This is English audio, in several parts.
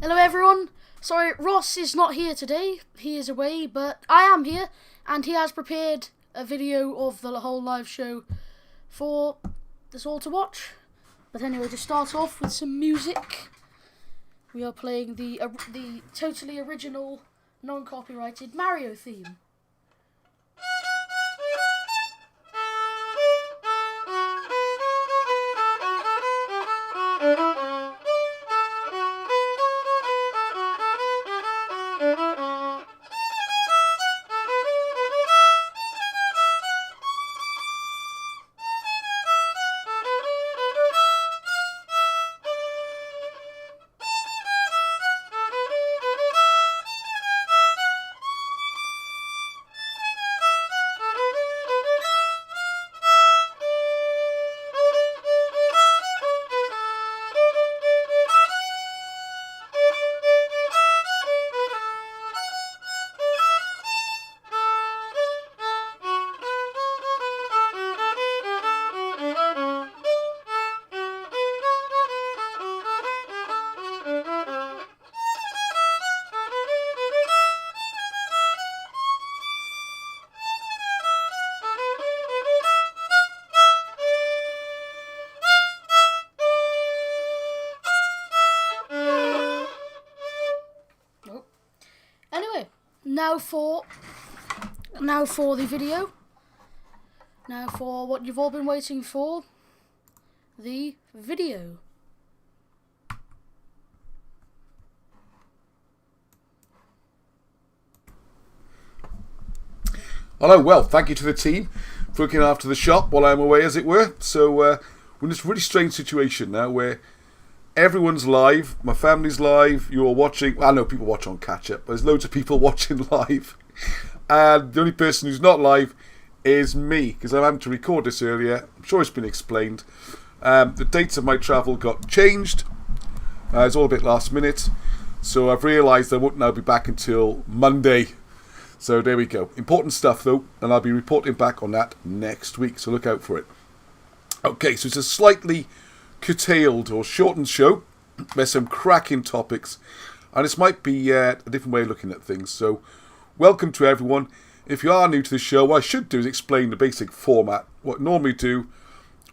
Hello everyone. Sorry, Ross is not here today. He is away, but I am here, and he has prepared a video of the whole live show for us all to watch. But anyway, to start off with some music, we are playing the totally original, non-copyrighted Mario theme. Anyway, now for the video. Now for what you've all been waiting for, the video. Hello, well, thank you to the team for looking after the shop while I'm away, as it were. So we're in this really strange situation now where everyone's live, my family's live, you're watching. Well, I know people watch on catch-up, but there's loads of people watching live. And the only person who's not live is me, because I'm having to record this earlier. I'm sure it's been explained. The dates of my travel got changed. It's all a bit last minute. So I've realised I won't now be back until Monday. So there we go. Important stuff though, and I'll be reporting back on that next week, so look out for it. Okay, so it's a slightly curtailed or shortened show. There's some cracking topics, and this might be a different way of looking at things. So welcome to everyone. If you are new to the show, what I should do is explain the basic format. What I normally do,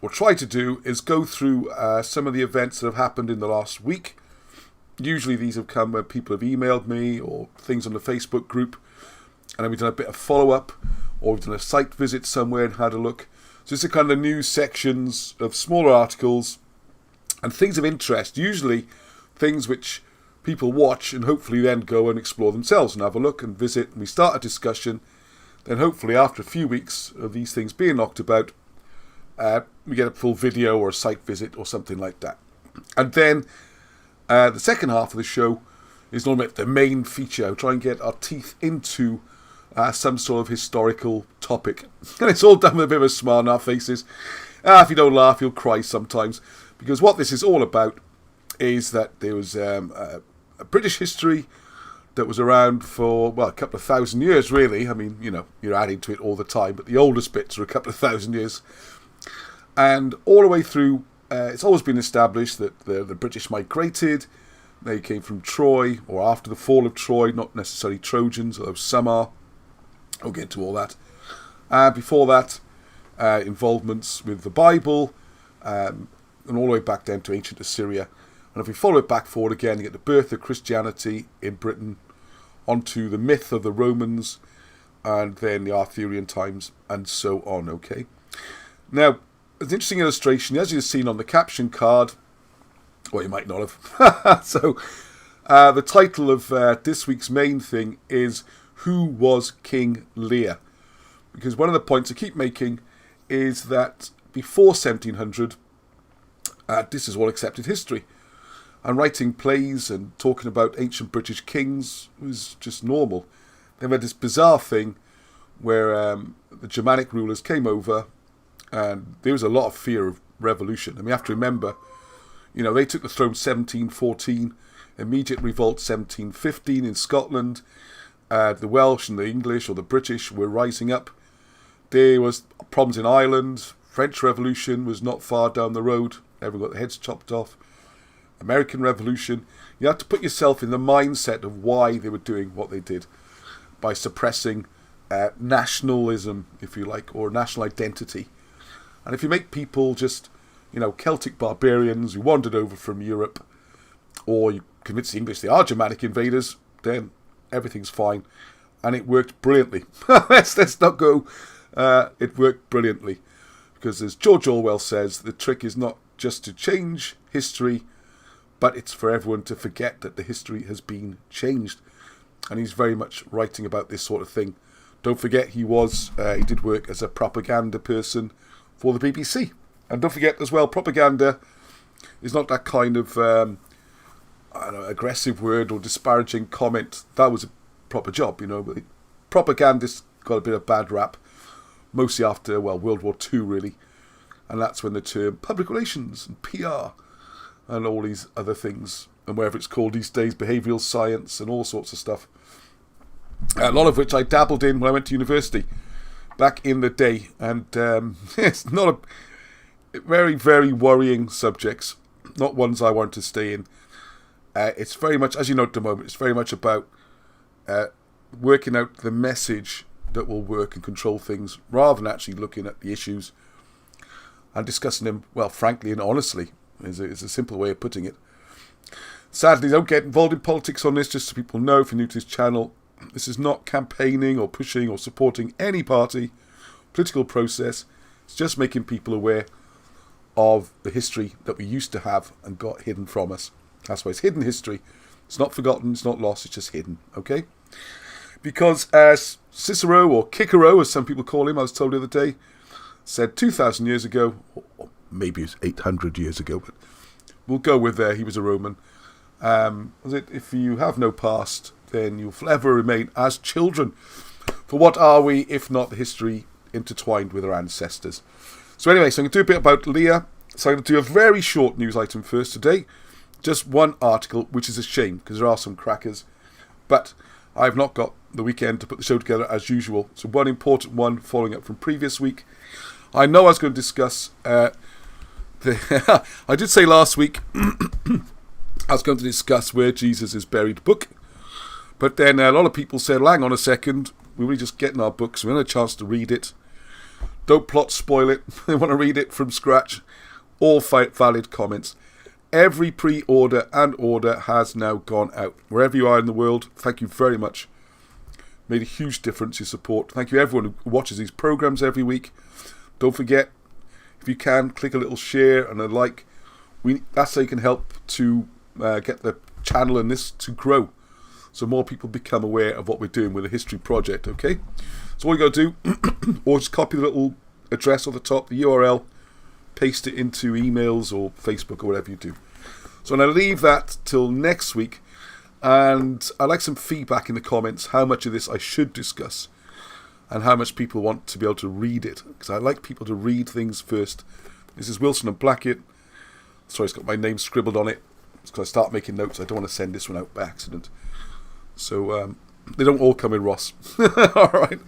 or try to do, is go through some of the events that have happened in the last week. Usually these have come when people have emailed me or things on the Facebook group, and then we've done a bit of follow-up, or we've done a site visit somewhere and had a look. So it's the kind of news sections of smaller articles and things of interest, usually things which people watch and hopefully then go and explore themselves and have a look and visit, and we start a discussion. Then hopefully after a few weeks of these things being knocked about, we get a full video or a site visit or something like that. And then the second half of the show is normally the main feature. We try and get our teeth into some sort of historical topic. And it's all done with a bit of a smile on our faces. If you don't laugh, you'll cry sometimes. Because what this is all about is that there was a British history that was around for, well, a couple of thousand years, really. I mean, you know, you're adding to it all the time, but the oldest bits are a couple of thousand years. And all the way through, it's always been established that the British migrated. They came from Troy, or after the fall of Troy, not necessarily Trojans, although some are. I'll get to all that. Before that, involvements with the Bible, and all the way back down to ancient Assyria. And if we follow it back forward again, you get the birth of Christianity in Britain, onto the myth of the Romans, and then the Arthurian times, and so on, okay? Now, there's an interesting illustration, as you've seen on the caption card, or you might not have. So, the title of this week's main thing is, Who Was King Lear? Because one of the points I keep making is that before 1700, this is all accepted history. And writing plays and talking about ancient British kings was just normal. They had this bizarre thing where the Germanic rulers came over, and there was a lot of fear of revolution. And we have to remember, you know, they took the throne 1714, immediate revolt 1715 in Scotland. The Welsh and the English or the British were rising up. There was problems in Ireland. French Revolution was not far down the road. Everyone got their heads chopped off. American Revolution. You have to put yourself in the mindset of why they were doing what they did, by suppressing nationalism, if you like, or national identity. And if you make people just, Celtic barbarians who wandered over from Europe, or you convince the English they are Germanic invaders, then everything's fine. And it worked brilliantly. let's not go. It worked brilliantly. Because as George Orwell says, the trick is not just to change history, but it's for everyone to forget that the history has been changed. And he's very much writing about this sort of thing. Don't forget he did work as a propaganda person for the BBC. And don't forget as well, propaganda is not that kind of aggressive word or disparaging comment. That was a proper job, But propagandists got a bit of bad rap, mostly after, World War II, really. And that's when the term public relations and PR and all these other things, and whatever it's called these days, behavioural science and all sorts of stuff. A lot of which I dabbled in when I went to university back in the day. And it's not a very, very worrying subjects, not ones I want to stay in. It's very much, as you know at the moment, it's very much about working out the message that will work and control things, rather than actually looking at the issues and discussing them, frankly and honestly, is a simple way of putting it. Sadly, don't get involved in politics on this, just so people know, if you're new to this channel, this is not campaigning or pushing or supporting any party, political process. It's just making people aware of the history that we used to have and got hidden from us. That's why it's hidden history. It's not forgotten, it's not lost, it's just hidden, okay? Because as Cicero, or Cicero as some people call him, I was told the other day, said 2,000 years ago, or maybe it's 800 years ago, but we'll go with he was a Roman. Was it, if you have no past, then you'll forever remain as children. For what are we, if not the history intertwined with our ancestors? So anyway, so I'm going to do a bit about Lear. So I'm going to do a very short news item first today. Just one article, which is a shame, because there are some crackers. But I've not got the weekend to put the show together as usual. So one important one following up from previous week. I know I was going to discuss I did say last week I was going to discuss Where Jesus is Buried book. But then a lot of people said, well, hang on a second, we're really just getting our books, we had a chance to read it. Don't plot spoil it. They want to read it from scratch. All valid comments. Every pre-order and order has now gone out. Wherever you are in the world, thank you very much. Made a huge difference, your support. Thank you everyone who watches these programs every week. Don't forget, if you can, click a little share and a like. That's how you can help to get the channel and this to grow, so more people become aware of what we're doing with the history project, okay? So all you got to do, or just copy the little address on the top, the URL, paste it into emails or Facebook or whatever you do. So I'm going to leave that till next week, and I'd like some feedback in the comments, how much of this I should discuss, and how much people want to be able to read it, because I like people to read things first. This is Wilson and Blackett. Sorry, it's got my name scribbled on it. It's because I start making notes. I don't want to send this one out by accident. So they don't all come in Ross. All right.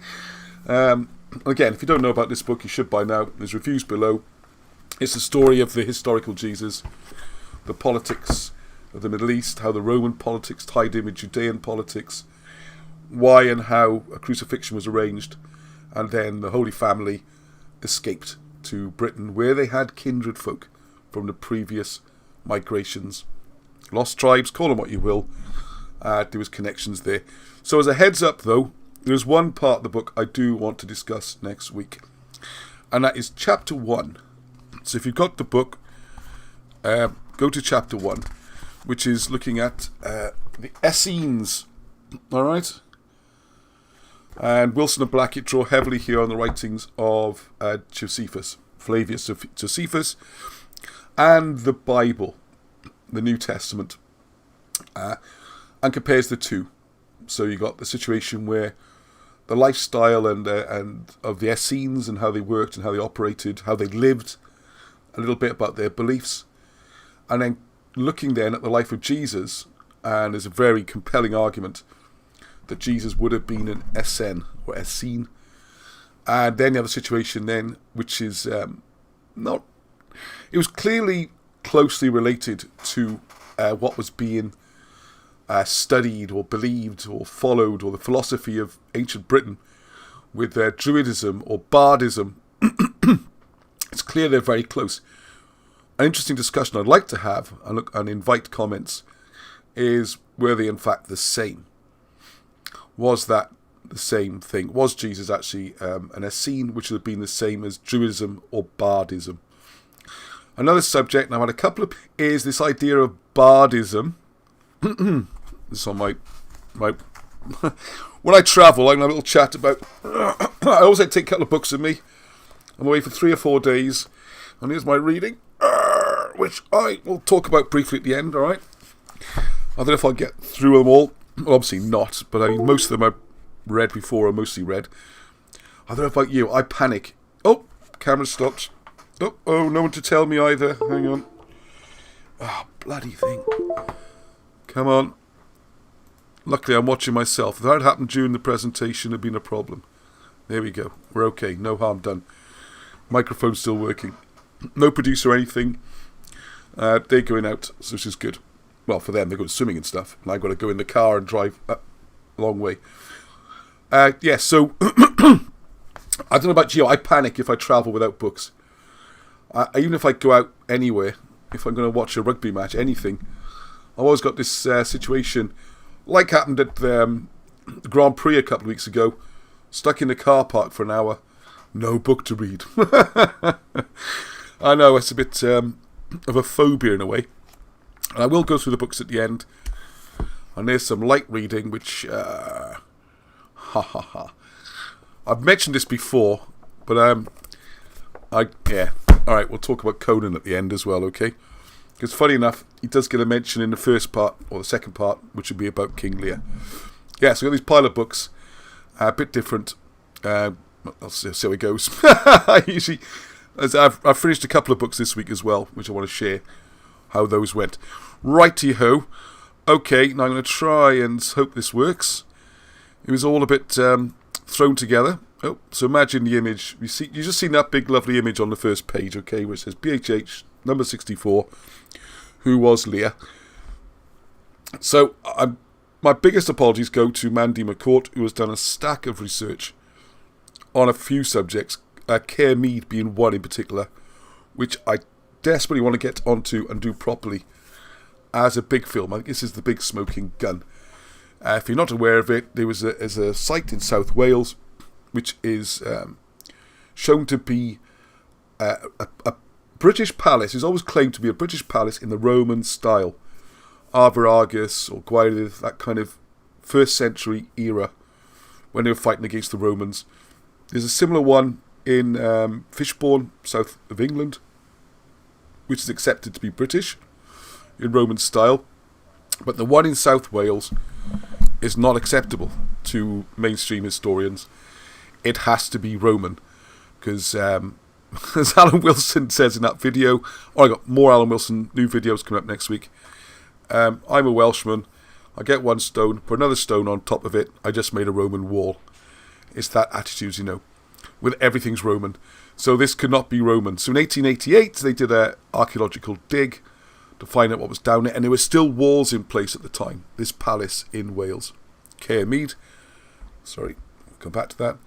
Again, if you don't know about this book, you should by now. There's reviews below. It's the story of the historical Jesus, the politics of the Middle East, how the Roman politics tied in with Judean politics, why and how a crucifixion was arranged, and then the Holy Family escaped to Britain, where they had kindred folk from the previous migrations. Lost tribes, call them what you will. There was connections there. So as a heads up though, there's one part of the book I do want to discuss next week, and that is chapter 1. So if you've got the book, go to chapter 1, which is looking at the Essenes. Alright? And Wilson and Blackett draw heavily here on the writings of Josephus, Flavius Josephus, and the Bible, the New Testament, and compares the two. So you got the situation where the lifestyle and of the Essenes and how they worked and how they operated, how they lived, a little bit about their beliefs, and then looking then at the life of Jesus, and there's a very compelling argument that Jesus would have been an Essene or Essene. And then the other situation then, which is not, it was clearly closely related to what was being studied or believed or followed, or the philosophy of ancient Britain with their Druidism or Bardism, it's clear they're very close. An interesting discussion I'd like to have and invite comments is, were they in fact the same? Was that the same thing? Was Jesus actually an Essene, which would have been the same as Druidism or Bardism? Another subject, and I've had a couple of, is this idea of Bardism. This is on my when I travel, I can have a little chat about. I always like to take a couple of books with me. I'm away for 3 or 4 days, and here's my reading, which I will talk about briefly at the end. All right. I don't know if I'll get through them all. Well, obviously not, but I mean, most of them I've read before, or mostly read. I don't know about you. I panic. Oh, camera stopped. Oh, no one to tell me either. Hang on. Oh, bloody thing. Come on. Luckily, I'm watching myself. If that had happened during the presentation, it would have been a problem. There we go. We're okay. No harm done. Microphone's still working. No producer or anything. They're going out, so this is good. Well, for them, they're going swimming and stuff. And I've got to go in the car and drive a long way. So I don't know about you. I panic if I travel without books. Even if I go out anywhere, if I'm going to watch a rugby match, anything, I've always got this situation, like happened at the Grand Prix a couple of weeks ago, stuck in the car park for an hour, no book to read. I know, it's a bit of a phobia in a way. And I will go through the books at the end, and there's some light reading, which, I've mentioned this before, but alright, we'll talk about Conan at the end as well, okay? Because funny enough, he does get a mention in the first part, or the second part, which would be about King Lear. Yeah, so we've got these pile of books, a bit different. I'll see how it goes. I've finished a couple of books this week as well, which I want to share how those went. Righty-ho. Okay, now I'm going to try and hope this works. It was all a bit thrown together. Oh, so imagine the image. You just seen that big lovely image on the first page, okay, which says BHH number 64, who was Lear. So my biggest apologies go to Mandy McCourt, who has done a stack of research on a few subjects, Care Mead being one in particular, which I desperately want to get onto and do properly as a big film. I think this is the big smoking gun. If you're not aware of it, there's a site in South Wales which is shown to be a British palace. It's always claimed to be a British palace in the Roman style. Arviragus or Gwairdydd, that kind of 1st century era when they were fighting against the Romans. There's a similar one in Fishbourne, south of England, which is accepted to be British in Roman style. But the one in South Wales is not acceptable to mainstream historians. It has to be Roman, because as Alan Wilson says in that video, I got more Alan Wilson new videos coming up next week. I'm a Welshman. I get one stone, put another stone on top of it. I just made a Roman wall. It's that attitude, with everything's Roman. So this could not be Roman. So in 1888, they did an archaeological dig to find out what was down there, and there were still walls in place at the time. This palace in Wales, Care Mead. Sorry, we'll come back to that.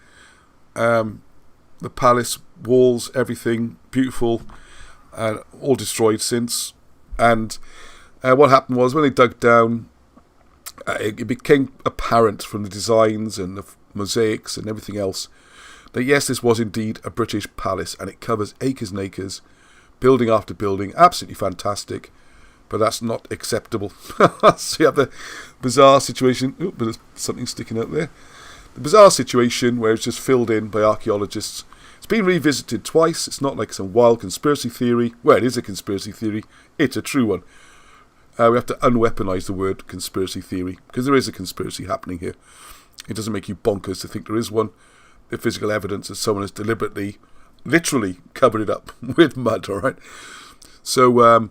The palace walls, everything beautiful, all destroyed since. And what happened was when they dug down, it became apparent from the designs and the mosaics and everything else that yes, this was indeed a British palace, and it covers acres and acres, building after building, absolutely fantastic, but that's not acceptable. So you have the bizarre situation. Oh, but there's something sticking out there. The bizarre situation where it's just filled in by archaeologists. It's been revisited twice. It's not like some wild conspiracy theory. Well, it is a conspiracy theory. It's a true one. We have to unweaponize the word conspiracy theory, because there is a conspiracy happening here. It doesn't make you bonkers to think there is one. The physical evidence that someone has deliberately, literally covered it up with mud, all right? So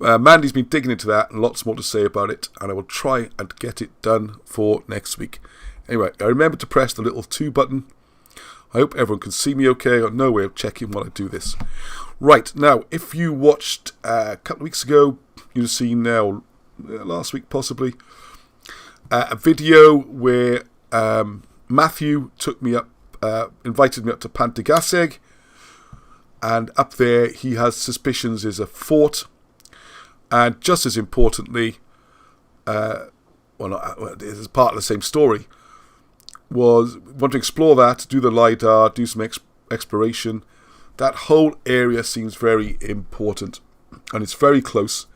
Mandy's been digging into that, and lots more to say about it, and I will try and get it done for next week. Anyway, I remember to press the little 2 button. I hope everyone can see me okay. I've got no way of checking while I do this. Right, now, if you watched a couple of weeks ago, you'd have seen now, last week possibly, a video where Matthew took me up, invited me up to Pantagaseg, and up there he has suspicions is a fort, and just as importantly, this is part of the same story, was want to explore that, do the LiDAR, do some exploration. That whole area seems very important, and it's very close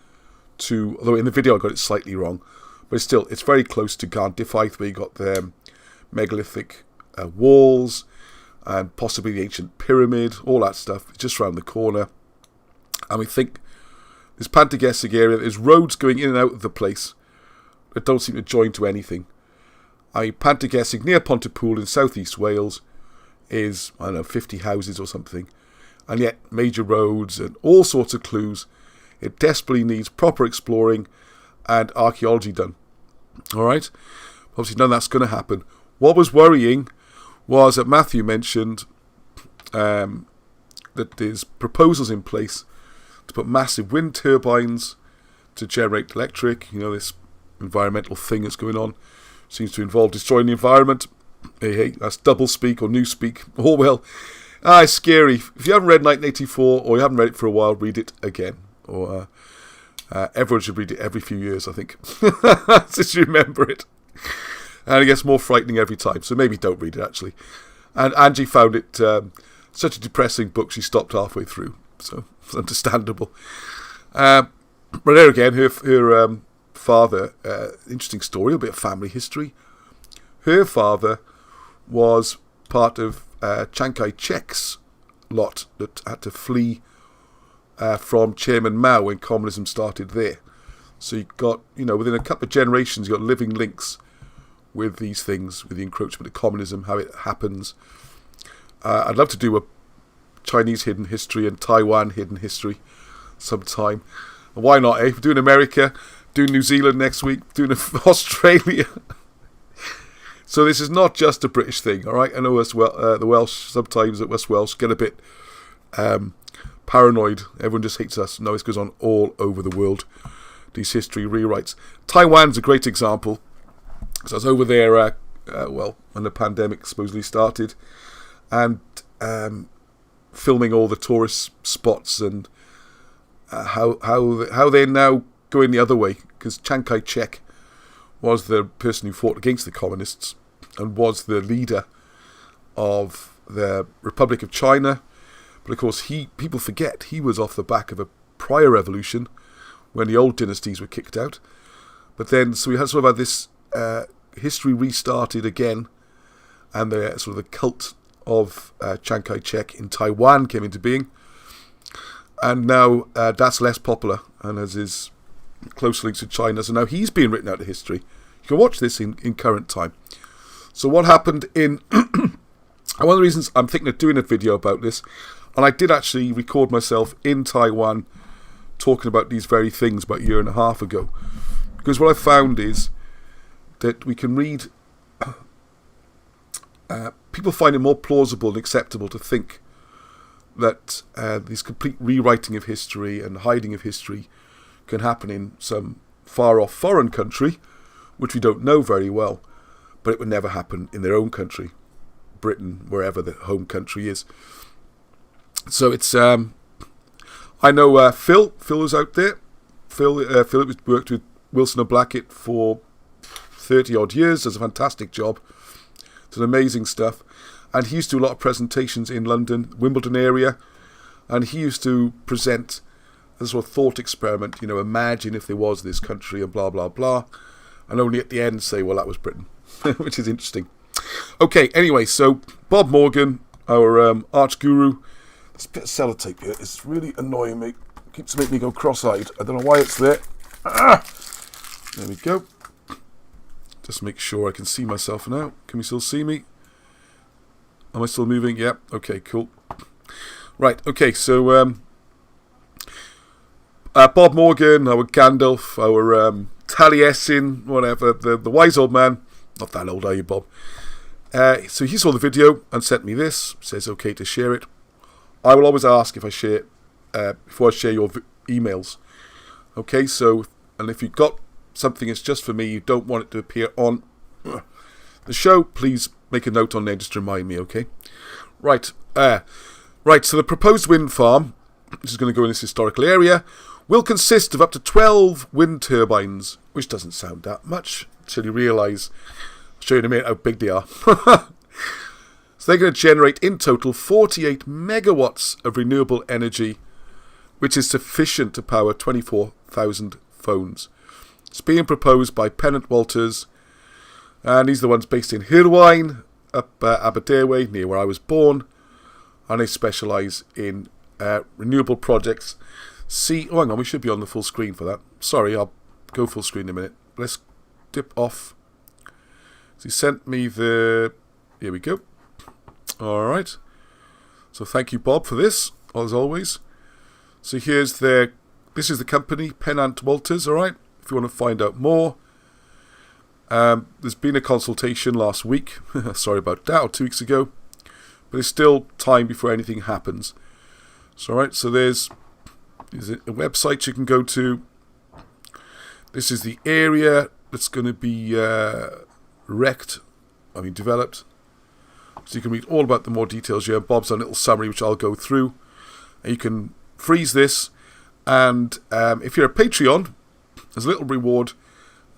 to, although in the video I got it slightly wrong, but still, it's very close to Garndifaith, where you got the megalithic walls, and possibly the ancient pyramid, all that stuff. It's just around the corner. And we think this Pantagesig area, there's roads going in and out of the place that don't seem to join to anything. Pantagesig, near Pontypool in southeast Wales, is, 50 houses or something. And yet, major roads and all sorts of clues. It desperately needs proper exploring and archaeology done. Alright? Obviously, none of that's going to happen. What was worrying was that Matthew mentioned that there's proposals in place to put massive wind turbines to generate electric. This environmental thing that's going on seems to involve destroying the environment. Hey, that's double speak or new speak. Oh well. It's scary. If you haven't read 1984 or you haven't read it for a while, read it again. Or everyone should read it every few years, I think, since you remember it. And it gets more frightening every time, so maybe don't read it, actually. And Angie found it such a depressing book, she stopped halfway through, so it's understandable. But there again, her father, interesting story, a bit of family history. Her father was part of Chiang Kai-shek's lot that had to flee from Chairman Mao when communism started there. So you got, within a couple of generations, you got living links with these things, with the encroachment of communism, how it happens. I'd love to do a Chinese hidden history and Taiwan hidden history sometime. And why not, eh? We're doing America, doing New Zealand next week, doing Australia. So this is not just a British thing, all right? I know us, the Welsh, sometimes at West Welsh, get a bit paranoid. Everyone just hates us. No, this goes on all over the world, these history rewrites. Taiwan's a great example. So I was over there, when the pandemic supposedly started, and filming all the tourist spots and how they're now going the other way, because Chiang Kai-shek was the person who fought against the communists and was the leader of the Republic of China. But of course, people forget he was off the back of a prior revolution when the old dynasties were kicked out. But then, so we had sort of had this history restarted again, and the sort of the cult of Chiang Kai-shek in Taiwan came into being, and now that's less popular and has his close links to China. So now he's being written out of history. You can watch this in current time. So what happened in and one of the reasons I'm thinking of doing a video about this, and I did actually record myself in Taiwan talking about these very things about a year and a half ago, because what I found is that we can read, people find it more plausible and acceptable to think that this complete rewriting of history and hiding of history can happen in some far-off foreign country, which we don't know very well, but it would never happen in their own country, Britain, wherever the home country is. So it's, I know Phil was out there. Phil worked with Wilson and Blackett for 30 odd years, does a fantastic job. It's an amazing stuff. And he used to do a lot of presentations in London, Wimbledon area, and he used to present a sort of thought experiment, imagine if there was this country and blah, blah, blah, and only at the end say, well, that was Britain, which is interesting. Okay, anyway, so Bob Morgan, our arch guru. This bit of sellotape here is really annoying me. It keeps making me go cross-eyed. I don't know why it's there. There we go. Just make sure I can see myself now. Can we still see me? Am I still moving? Yep. Okay, cool. Right, okay, so Bob Morgan, our Gandalf, our Taliesin, whatever, the wise old man. Not that old, are you, Bob? So he saw the video and sent me this. Says okay to share it. I will always ask if I share before I share your emails. Okay, so, and if you've got something is just for me, you don't want it to appear on the show, please make a note on there just to remind me, okay? Right, so the proposed wind farm, which is going to go in this historical area, will consist of up to 12 wind turbines, which doesn't sound that much until you realise, I'll show you in a minute how big they are. So they're going to generate in total 48 megawatts of renewable energy, which is sufficient to power 24,000 phones. It's being proposed by Pennant Walters, and these are the ones based in Hirwaun, up Aberdare, near where I was born, and they specialise in renewable projects. Oh, hang on, we should be on the full screen for that. Sorry, I'll go full screen in a minute. Let's dip off. So he sent me the... Here we go. Alright. So thank you, Bob, for this, as always. So here's their... This is the company, Pennant Walters, alright? If you want to find out more. There's been a consultation last week. Sorry about that, or 2 weeks ago. But there's still time before anything happens. So, alright, so there's a website you can go to. This is the area that's going to be developed. So you can read all about the more details here. Bob's done a little summary which I'll go through. And you can freeze this. And if you're a Patreon, as a little reward,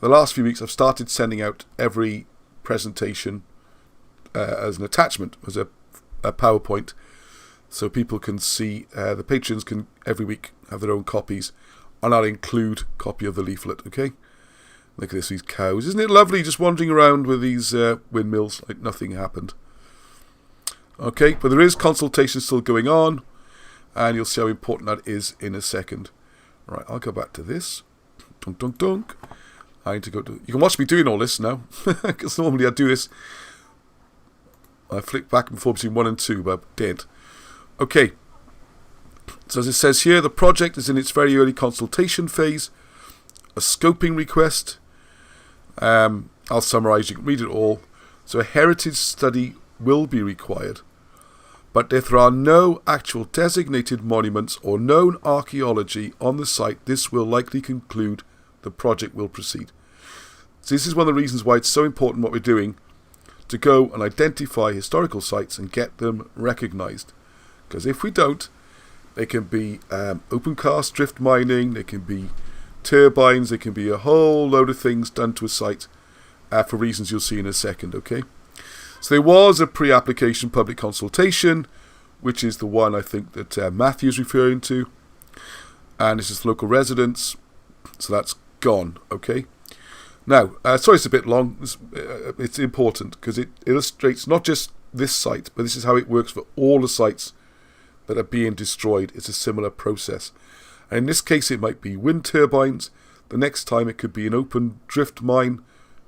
the last few weeks I've started sending out every presentation as an attachment, as a PowerPoint. So people can see, the patrons can every week have their own copies. And I'll include a copy of the leaflet, okay? Look at this, these cows. Isn't it lovely just wandering around with these windmills like nothing happened? Okay, but there is consultation still going on. And you'll see how important that is in a second. Right, I'll go back to this. Dunk, dunk, dunk. I need to go to... You can watch me doing all this now. Because normally I do this. I flick back and forth between 1 and 2, but I didn't. Okay. So as it says here, the project is in its very early consultation phase. A scoping request. I'll summarise, you can read it all. So a heritage study will be required. But if there are no actual designated monuments or known archaeology on the site, this will likely conclude the project will proceed. So this is one of the reasons why it's so important what we're doing, to go and identify historical sites and get them recognised. Because if we don't, they can be open cast drift mining, they can be turbines, they can be a whole load of things done to a site for reasons you'll see in a second, okay? So there was a pre-application public consultation, which is the one I think that Matthew's referring to. And this is local residents, so that's gone, okay? Now, sorry it's a bit long, it's important because it illustrates not just this site, but this is how it works for all the sites that are being destroyed. It's a similar process. And in this case it might be wind turbines, the next time it could be an open drift mine,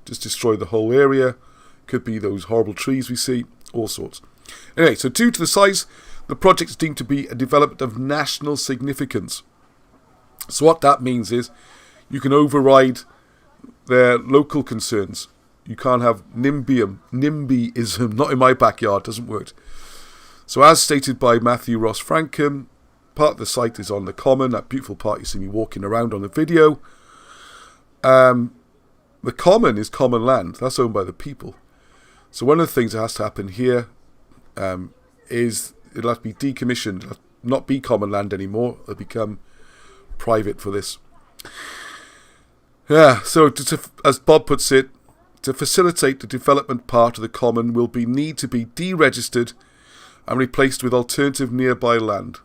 just destroy the whole area. Could be those horrible trees we see, all sorts. Anyway, so due to the size, the project is deemed to be a development of national significance. So what that means is you can override their local concerns. You can't have NIMBYism, not in my backyard, doesn't work. So as stated by Matthew Ross Frankham, part of the site is on the common, that beautiful part you see me walking around on the video. The common is common land, that's owned by the people. So one of the things that has to happen here is it'll have to be decommissioned. It'll not be common land anymore. It'll become private for this. Yeah, so as Bob puts it, to facilitate the development part of the common will need to be deregistered and replaced with alternative nearby land.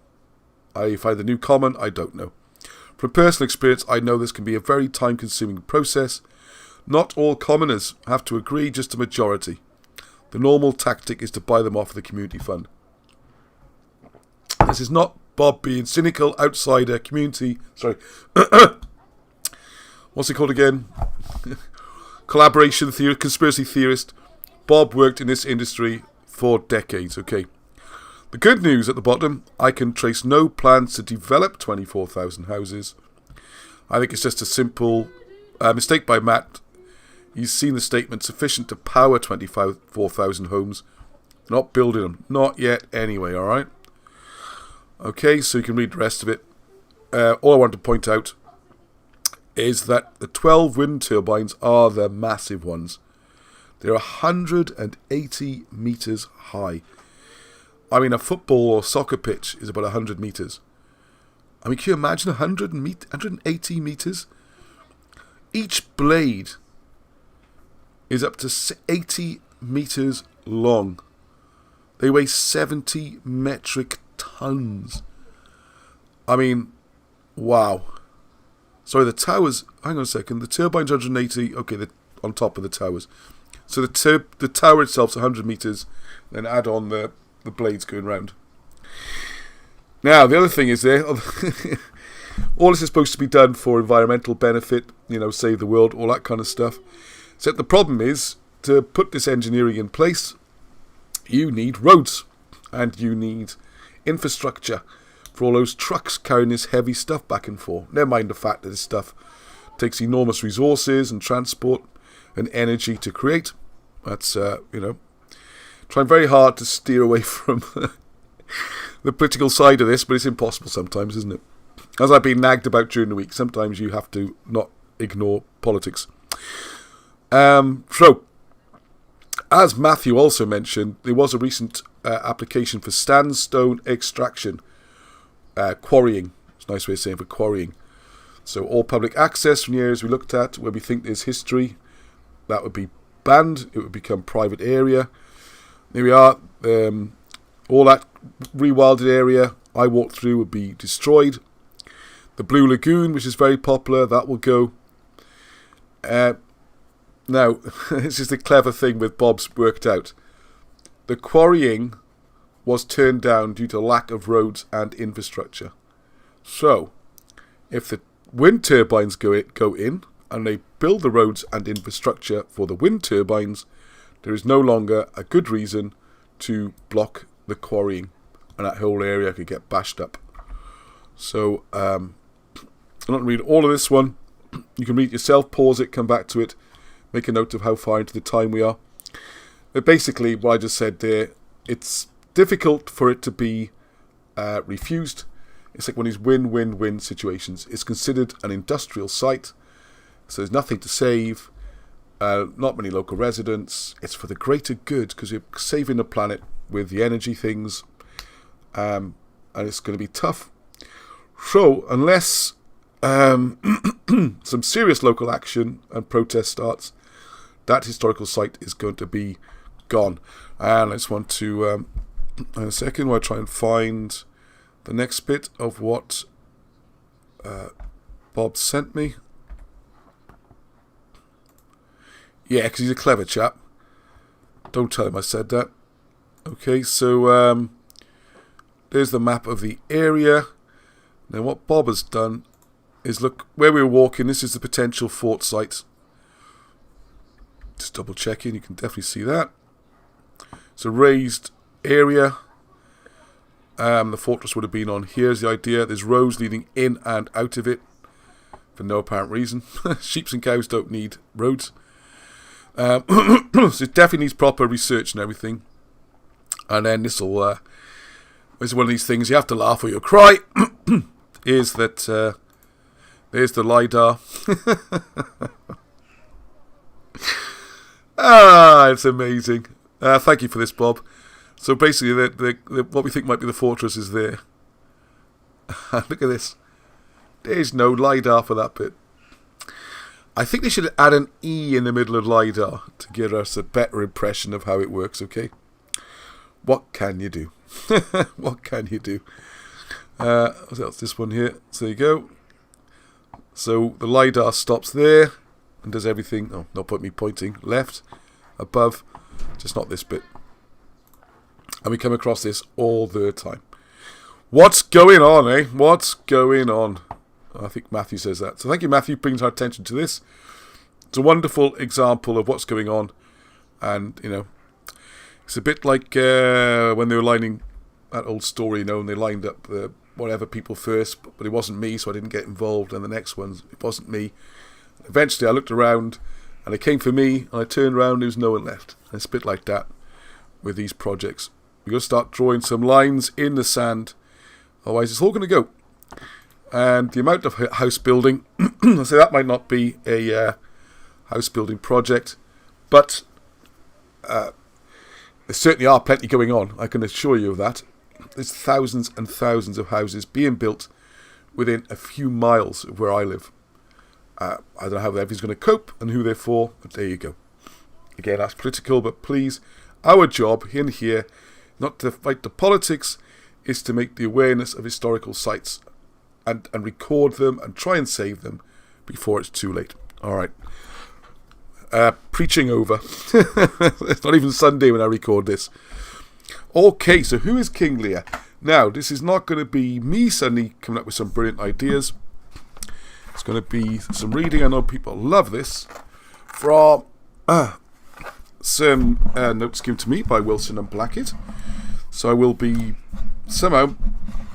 If I the new common, I don't know. From personal experience, I know this can be a very time-consuming process. Not all commoners have to agree, just a majority. The normal tactic is to buy them off the community fund. This is not Bob being cynical, outsider, community... Sorry. What's it called again? Collaboration theorist, conspiracy theorist. Bob worked in this industry for decades, okay. The good news at the bottom, I can trace no plans to develop 24,000 houses. I think it's just a simple mistake by Matt. He's seen the statement sufficient to power 24,000 homes. Not building them. Not yet anyway, alright? Okay, so you can read the rest of it. All I want to point out is that the 12 wind turbines are the massive ones. They're 180 metres high. I mean, a football or soccer pitch is about 100 metres. I mean, can you imagine 180 metres? Each blade is up to 80 metres long. They weigh 70 metric tons. I mean, wow. Sorry, the towers, hang on a second, the turbine's 180, okay, they're on top of the towers. So the tower itself's 100 metres, then add on the blades going round. Now, the other thing is there, all this is supposed to be done for environmental benefit, save the world, all that kind of stuff. So the problem is, to put this engineering in place, you need roads, and you need infrastructure for all those trucks carrying this heavy stuff back and forth. Never mind the fact that this stuff takes enormous resources and transport and energy to create. That's, trying very hard to steer away from the political side of this, but it's impossible sometimes, isn't it? As I've been nagged about during the week, sometimes you have to not ignore politics. So, as Matthew also mentioned, there was a recent application for sandstone extraction, quarrying. It's a nice way of saying for quarrying. So all public access from the areas we looked at where we think there's history, that would be banned. It would become private area. There we are. All that rewilded area I walked through would be destroyed. The Blue Lagoon, which is very popular, that will go. Now, this is the clever thing with Bob's worked out. The quarrying was turned down due to lack of roads and infrastructure. So, if the wind turbines go in and they build the roads and infrastructure for the wind turbines, there is no longer a good reason to block the quarrying, and that whole area could get bashed up. So, I'm not going to read all of this one. You can read it yourself, pause it, come back to it, make a note of how far into the time we are. But basically, what I just said there, it's difficult for it to be refused. It's like one of these win-win-win situations. It's considered an industrial site, so there's nothing to save, not many local residents. It's for the greater good because you're saving the planet with the energy things, and it's going to be tough. So, unless some serious local action and protest starts, that historical site is going to be gone. And I just want to, in a second, while I try and find the next bit of what Bob sent me. Yeah, because he's a clever chap. Don't tell him I said that. Okay, so there's the map of the area. Now what Bob has done is look where we were walking. This is the potential fort site. Just double checking, you can definitely see that. It's a raised area. The fortress would have been on. Here's the idea. There's roads leading in and out of it for no apparent reason. Sheep and cows don't need roads. So it definitely needs proper research and everything. And then this is one of these things you have to laugh or you'll cry. Is that there's the LiDAR. It's amazing. Thank you for this, Bob. So basically, what we think might be the fortress is there. Look at this. There's no LiDAR for that bit. I think they should add an E in the middle of LiDAR to give us a better impression of how it works, okay? What can you do? What can you do? What else? This one here. So there you go. So the LiDAR stops there and does everything. Oh, not put me pointing. Left, above, just not this bit. And we come across this all the time. What's going on, eh? What's going on? I think Matthew says that. So thank you, Matthew, brings our attention to this. It's a wonderful example of what's going on. And, it's a bit like when they were lining that old story, and they lined up the whatever people first, but it wasn't me, so I didn't get involved. And the next ones, it wasn't me. Eventually, I looked around, and it came for me, and I turned around, there was no one left. And it's a bit like that with these projects. We've got to start drawing some lines in the sand, otherwise it's all going to go. And the amount of house building, so that might not be a house building project, but there certainly are plenty going on, I can assure you of that. There's thousands and thousands of houses being built within a few miles of where I live. I don't know how everybody's going to cope and who they're for, but there you go. Again, that's political, but please, our job in here, not to fight the politics, is to make the awareness of historical sites and record them and try and save them before it's too late. All right. Preaching over. It's not even Sunday when I record this. Okay, so who is King Lear? Now, this is not going to be me suddenly coming up with some brilliant ideas. It's going to be some reading. I know people love this. From some notes given to me by Wilson and Blackett. So I will be somehow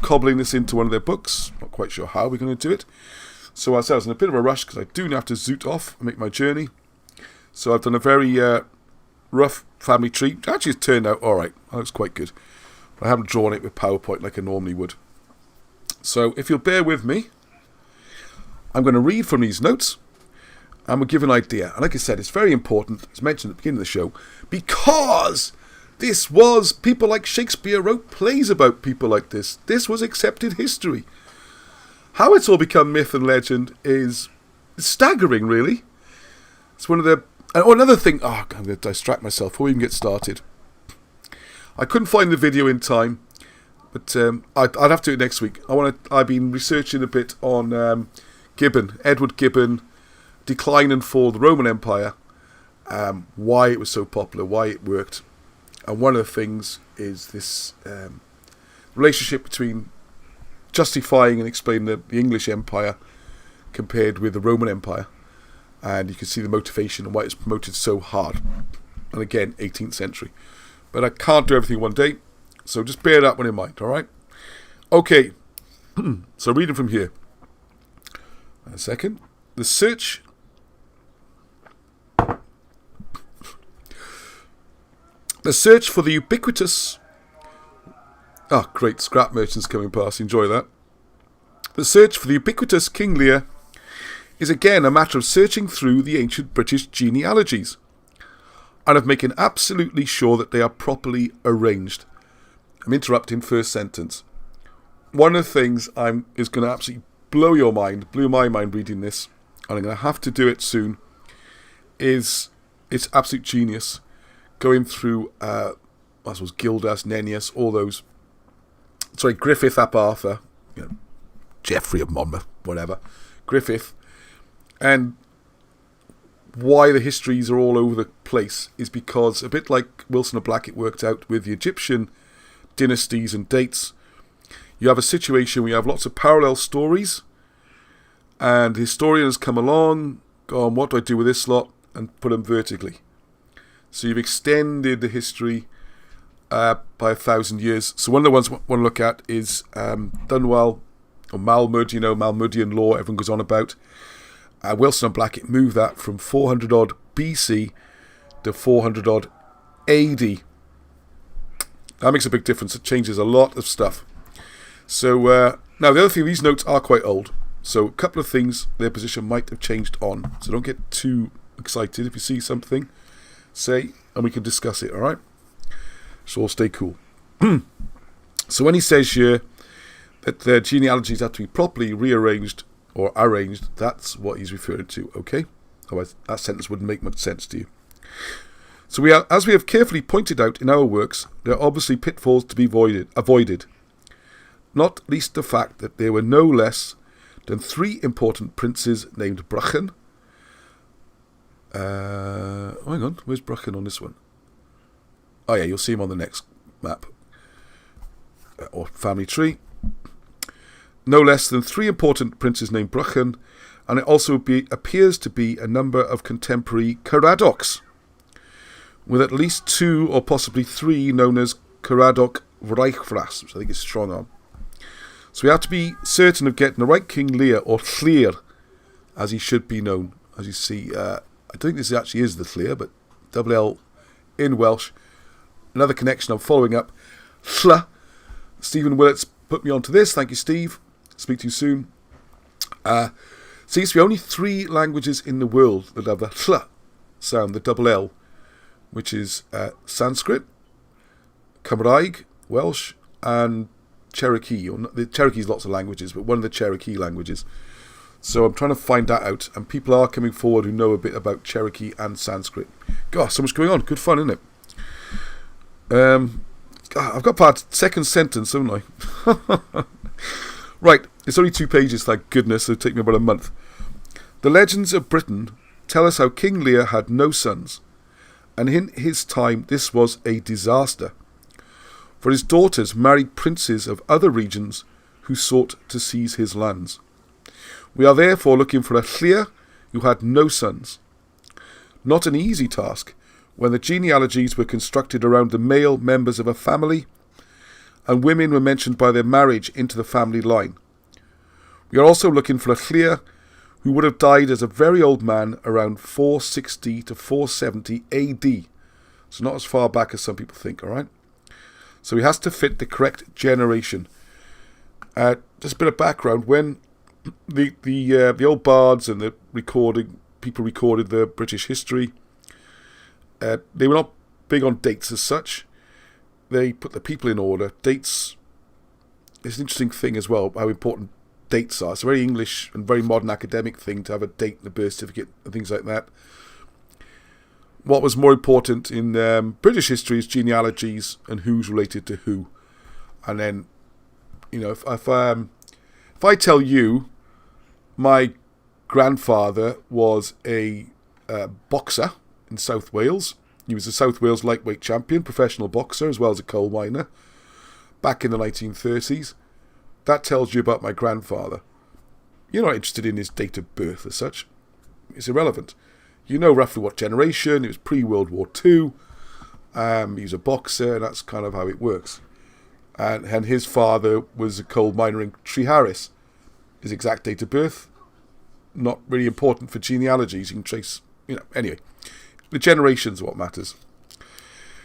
cobbling this into one of their books. Not quite sure how we're going to do it. So I was in a bit of a rush because I do have to zoot off and make my journey. So I've done a very rough family tree. Actually, it's turned out all right. That looks quite good. But I haven't drawn it with PowerPoint like I normally would. So if you'll bear with me, I'm going to read from these notes and we'll give an idea. And like I said, it's very important, as mentioned at the beginning of the show, because this was, people like Shakespeare wrote plays about people like this. This was accepted history. How it's all become myth and legend is staggering, really. It's one of the... Oh, another thing... Oh, I'm going to distract myself before we even get started. I couldn't find the video in time, but I'd have to do it next week. I've been researching a bit on Edward Gibbon, decline and fall of the Roman Empire, why it was so popular, why it worked. And one of the things is this relationship between justifying and explaining the English Empire compared with the Roman Empire. And you can see the motivation and why it's promoted so hard. And again, 18th century. But I can't do everything one day, so just bear that one in mind, all right? Okay, so reading from here. A second. The search... The search for the ubiquitous... Ah, great, scrap merchants coming past, enjoy that. The search for the ubiquitous King Lear is again a matter of searching through the ancient British genealogies and of making absolutely sure that they are properly arranged. I'm interrupting first sentence. One of the things is going to absolutely blew my mind reading this, and I'm going to have to do it soon, is it's absolute genius. Going through, I suppose, Gildas, Nennius, all those. Sorry, Griffith ap Arthur, Geoffrey of Monmouth, whatever. Griffith. And why the histories are all over the place is because, a bit like Wilson and Blackett worked out with the Egyptian dynasties and dates, you have a situation where you have lots of parallel stories, and historians come along, go on, what do I do with this lot, and put them vertically. So you've extended the history by 1,000 years. So one of the ones I want to look at is Dunwell, or Malmud, Malmudian law everyone goes on about. Wilson and Blackett moved that from 400 odd BC to 400 odd AD. That makes a big difference. It changes a lot of stuff. So now the other thing, these notes are quite old. So a couple of things their position might have changed on. So don't get too excited. If you see something, say, and we can discuss it, all right? So all stay cool. So when he says here that the genealogies have to be properly rearranged or arranged, that's what he's referring to, okay? Otherwise, that sentence wouldn't make much sense to you. So as we have carefully pointed out in our works, there are obviously pitfalls to be avoided. Not least the fact that there were no less than 3 important princes named Brychan. Hang on, where's Brychan on this one? Oh yeah, you'll see him on the next map. Or family tree. No less than 3 important princes named Brychan, and it also appears to be a number of contemporary Caradocs, with at least 2 or possibly 3 known as Caradoc Reichfras, which I think is strong on. So we have to be certain of getting the right King Lear, or Lear, as he should be known. As you see, I don't think this actually is the Lear, but double L in Welsh. Another connection I'm following up. Stephen Willets put me onto this. Thank you, Steve. Speak to you soon. Seems to be only 3 languages in the world that have the hl sound, the double L, which is Sanskrit, Cymraeg, Welsh, and Cherokee. The Cherokee's lots of languages, but one of the Cherokee languages. So I'm trying to find that out, and people are coming forward who know a bit about Cherokee and Sanskrit. God, so much going on. Good fun, isn't it? I've got part second sentence, haven't I? Right, it's only 2 pages, thank goodness. It'll take me about a month. The legends of Britain tell us how King Lear had no sons, and in his time this was a disaster, for his daughters married princes of other regions who sought to seize his lands. We are therefore looking for a Lear who had no sons. Not an easy task, when the genealogies were constructed around the male members of a family, and women were mentioned by their marriage into the family line. We are also looking for a Lear who would have died as a very old man around 460 to 470 AD. So not as far back as some people think, alright? So he has to fit the correct generation. Just a bit of background. When the old bards and the people recorded the British history, they were not big on dates as such. They put the people in order. Dates is an interesting thing as well, how important dates are. It's a very English and very modern academic thing to have a date and a birth certificate and things like that. What was more important in British history is genealogies and who's related to who. And then, you know, if I tell you my grandfather was a boxer in South Wales. He was a South Wales lightweight champion, professional boxer, as well as a coal miner, back in the 1930s. That tells you about my grandfather. You're not interested in his date of birth as such. It's irrelevant. You know roughly what generation. It was pre-World War II. He was a boxer, and that's kind of how it works. And his father was a coal miner in Treharris. His exact date of birth, not really important for genealogies. You can trace, anyway. The generations are what matters.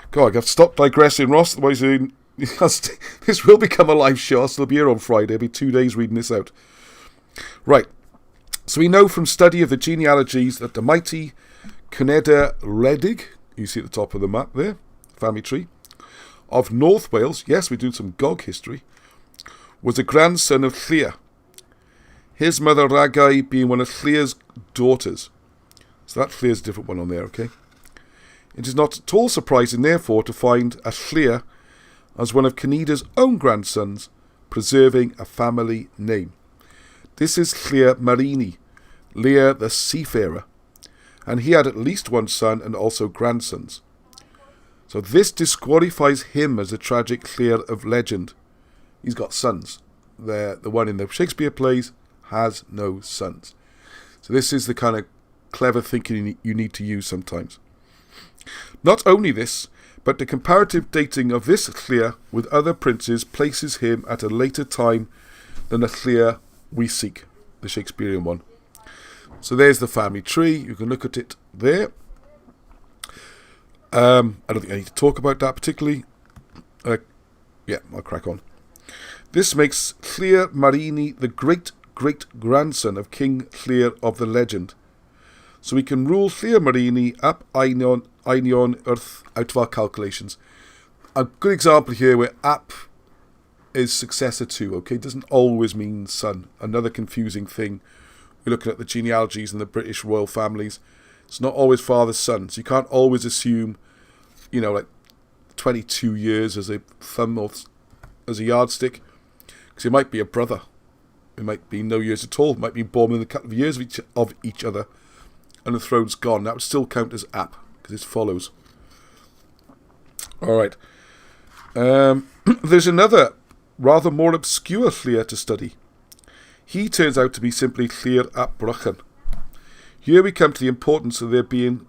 God, I've stopped digressing, Ross. Otherwise, this will become a live show. I'll still be here on Friday. I'll be 2 days reading this out. Right. So we know from study of the genealogies that the mighty Conan Redig, you see at the top of the map there, family tree, of North Wales, yes, we do some GOG history, was a grandson of Lear. His mother Ragai being one of Lear's daughters. So that Lear's a different one on there, okay? It is not at all surprising, therefore, to find a Lear as one of Cnida's own grandsons, preserving a family name. This is Lear Marini, Lear the seafarer, and he had at least one son and also grandsons. So this disqualifies him as a tragic Lear of legend. He's got sons. The one in the Shakespeare plays has no sons. So this is the kind of clever thinking you need to use sometimes. Not only this, but the comparative dating of this Lear with other princes places him at a later time than the Lear we seek, the Shakespearean one. So there's the family tree. You can look at it there. I don't think I need to talk about that particularly. I'll crack on. This makes Lear Marini the great-great-grandson of King Lear of the legend. So we can rule Lear Marini ap Einion Earth out of our calculations. A good example here where ap is successor to, okay? It doesn't always mean son. Another confusing thing. We're looking at the genealogies in the British royal families. It's not always father-son. So you can't always assume, like 22 years as a thumb or as a yardstick. Because it might be a brother. It might be no years at all. It might be born within a couple of years of each other. And the throne's gone. That would still count as ap, because it follows. Alright. There's another, rather more obscure Lear to study. He turns out to be simply Lear ap Brychan. Here we come to the importance of there being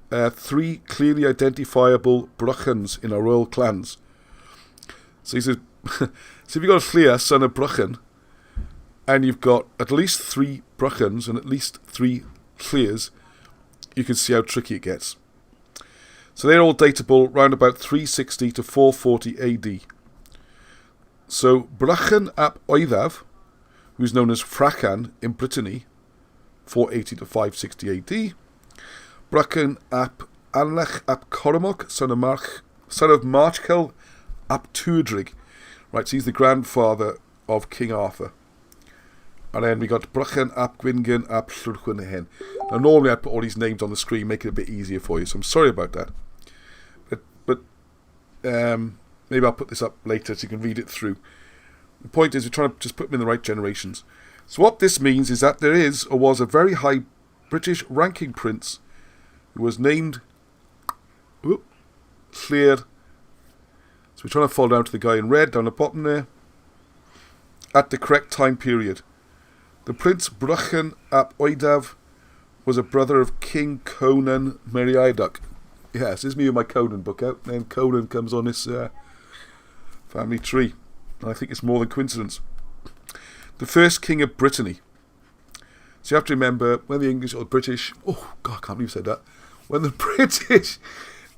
3 clearly identifiable Brychans in our royal clans. So he says, so if you've got a Lear, son of Brychan, and you've got at least 3 Brychans and at least 3 Lears, you can see how tricky it gets. So they're all datable round about 360 to 440 AD. So Brychan ap Oeddav, who's known as Frachan in Brittany, 480 to 560 AD. Brychan ap Anlech ap Cormac, son of Marchkel ap Tuedrig. Right, so he's the grandfather of King Arthur. And then we got Brychan ap Gwyngen ap Llwchwynhen. Now normally I put all these names on the screen, make it a bit easier for you, so I'm sorry about that. But maybe I'll put this up later so you can read it through. The point is we're trying to just put them in the right generations. So what this means is that there is or was a very high British ranking prince who was named Lear. So we're trying to fall down to the guy in red down the bottom there. At the correct time period. The Prince Brychan ap Oedav was a brother of King Conan Meriadoc. Yes, this is me with my Conan book out. And then Conan comes on this family tree. And I think it's more than coincidence. The first king of Brittany. So you have to remember, when the English or the British... Oh, God, I can't believe I said that. When the British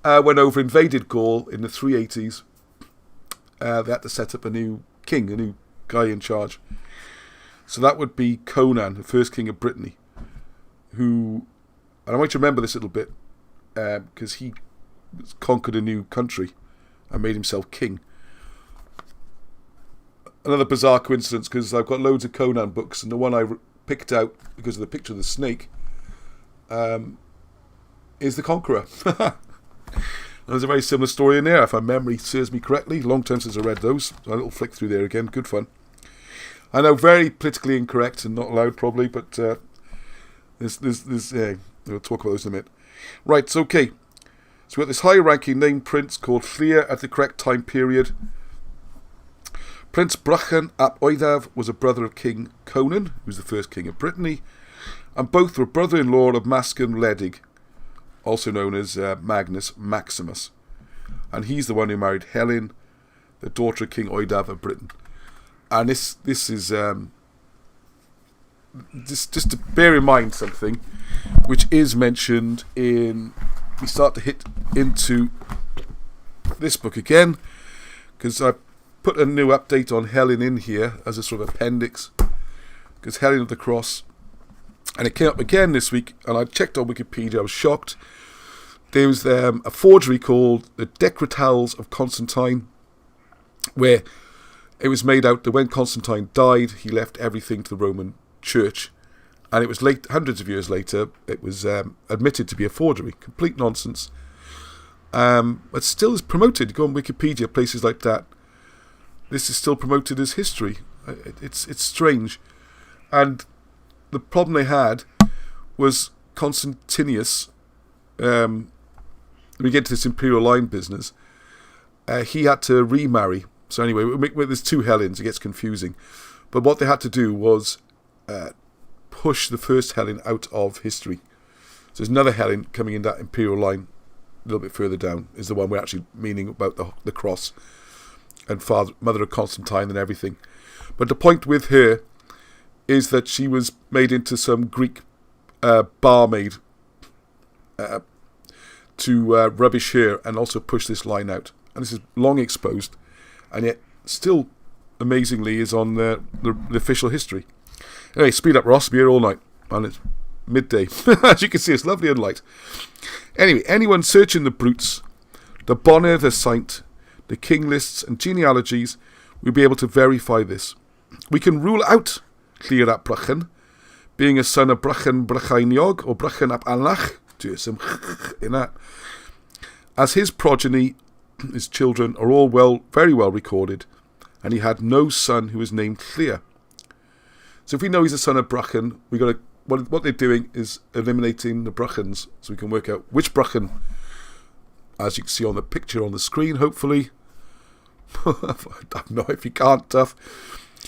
went over, invaded Gaul in the 380s, they had to set up a new king, a new guy in charge. So that would be Conan, the first king of Brittany, who, and I want you to remember this a little bit, because he conquered a new country and made himself king. Another bizarre coincidence, because I've got loads of Conan books, and the one I picked out because of the picture of the snake is the Conqueror. There's a very similar story in there, if my memory serves me correctly. Long time since I read those. A little flick through there again, good fun. I know, very politically incorrect and not allowed probably, but we'll talk about those in a minute. Right, so okay. So we've got this high-ranking named prince called Lear at the correct time period. Prince Brychan ap Oedav was a brother of King Conan, who was the first king of Brittany, and both were brother-in-law of Mascon Ledig, also known as Magnus Maximus. And he's the one who married Helen, the daughter of King Oedav of Britain. And this is just to bear in mind something which is mentioned in, we start to hit into this book again, because I put a new update on Helen in here as a sort of appendix, because Helen of the Cross, and it came up again this week, and I checked on Wikipedia, I was shocked. There was a forgery called the Decretals of Constantine, where it was made out that when Constantine died, he left everything to the Roman Church. And it was late, hundreds of years later, it was admitted to be a forgery. Complete nonsense. But still is promoted. You go on Wikipedia, places like that. This is still promoted as history. It's strange. And the problem they had was Constantinus, when we get to this imperial line business, he had to remarry. So anyway, there's two Helens, it gets confusing. But what they had to do was push the first Helen out of history. So there's another Helen coming in that imperial line, a little bit further down, is the one we're actually meaning about the cross and mother of Constantine and everything. But the point with her is that she was made into some Greek barmaid to rubbish her and also push this line out. And this is long exposed, and yet still amazingly is on the official history. Anyway, speed up, Ross. Be here all night, and it's midday. As you can see, it's lovely and light. Anyway, anyone searching the Brutes, the Bonner, the Saint, the King lists and genealogies will be able to verify this. We can rule out Lear ap Brychan, being a son of Brychan Brychainiog or Brychan ap Anlach, do some in that, as his progeny, his children, are all very well recorded, and he had no son who was named Lear. So if we know he's a son of Brychan, we got to, what they're doing is eliminating the Brychans, so we can work out which Brychan, as you can see on the picture on the screen, hopefully. I don't know if you can't, tough.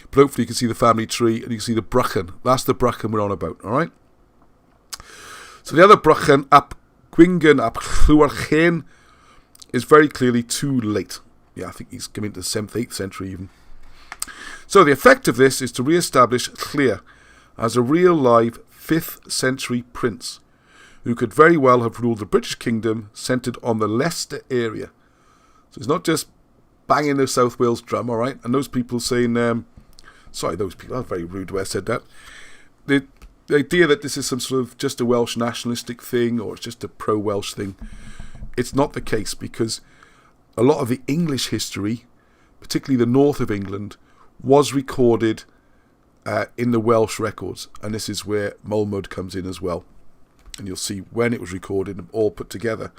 But hopefully you can see the family tree and you can see the Brychan. That's the Brychan we're on about, alright? So the other Brychan, ap Gwyngen ap Llwchwynhen, is very clearly too late. Yeah, I think he's coming into the 7th, 8th century even. So the effect of this is to re-establish Lear as a real live 5th century prince who could very well have ruled the British kingdom centred on the Leicester area. So it's not just banging the South Wales drum, alright? And those people saying Sorry, those people. That was very rude the way I said that. The idea that this is some sort of just a Welsh nationalistic thing or it's just a pro-Welsh thing, it's not the case, because a lot of the English history, particularly the north of England, was recorded in the Welsh records, and this is where Mulmud comes in as well. And you'll see when it was recorded and all put together,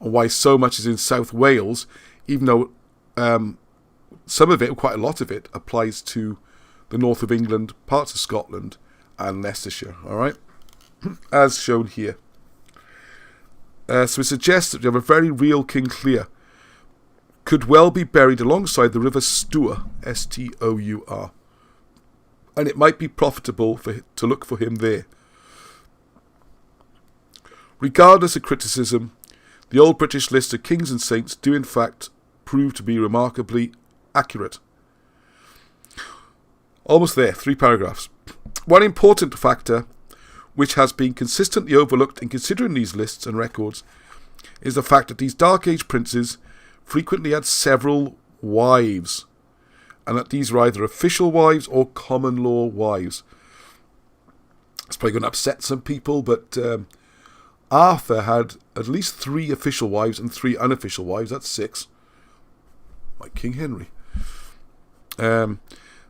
and why so much is in South Wales, even though some of it, quite a lot of it, applies to the north of England, parts of Scotland, and Leicestershire, all right, as shown here. So it suggests that you have a very real King Lear, could well be buried alongside the river Stour, S-T-O-U-R, and it might be profitable to look for him there. Regardless of criticism, the old British list of kings and saints do in fact prove to be remarkably accurate. Almost there, 3 paragraphs. One important factor which has been consistently overlooked in considering these lists and records is the fact that these Dark Age princes frequently had several wives, and that these were either official wives or common law wives. It's probably going to upset some people, but Arthur had at least 3 official wives and 3 unofficial wives. That's 6. Like King Henry.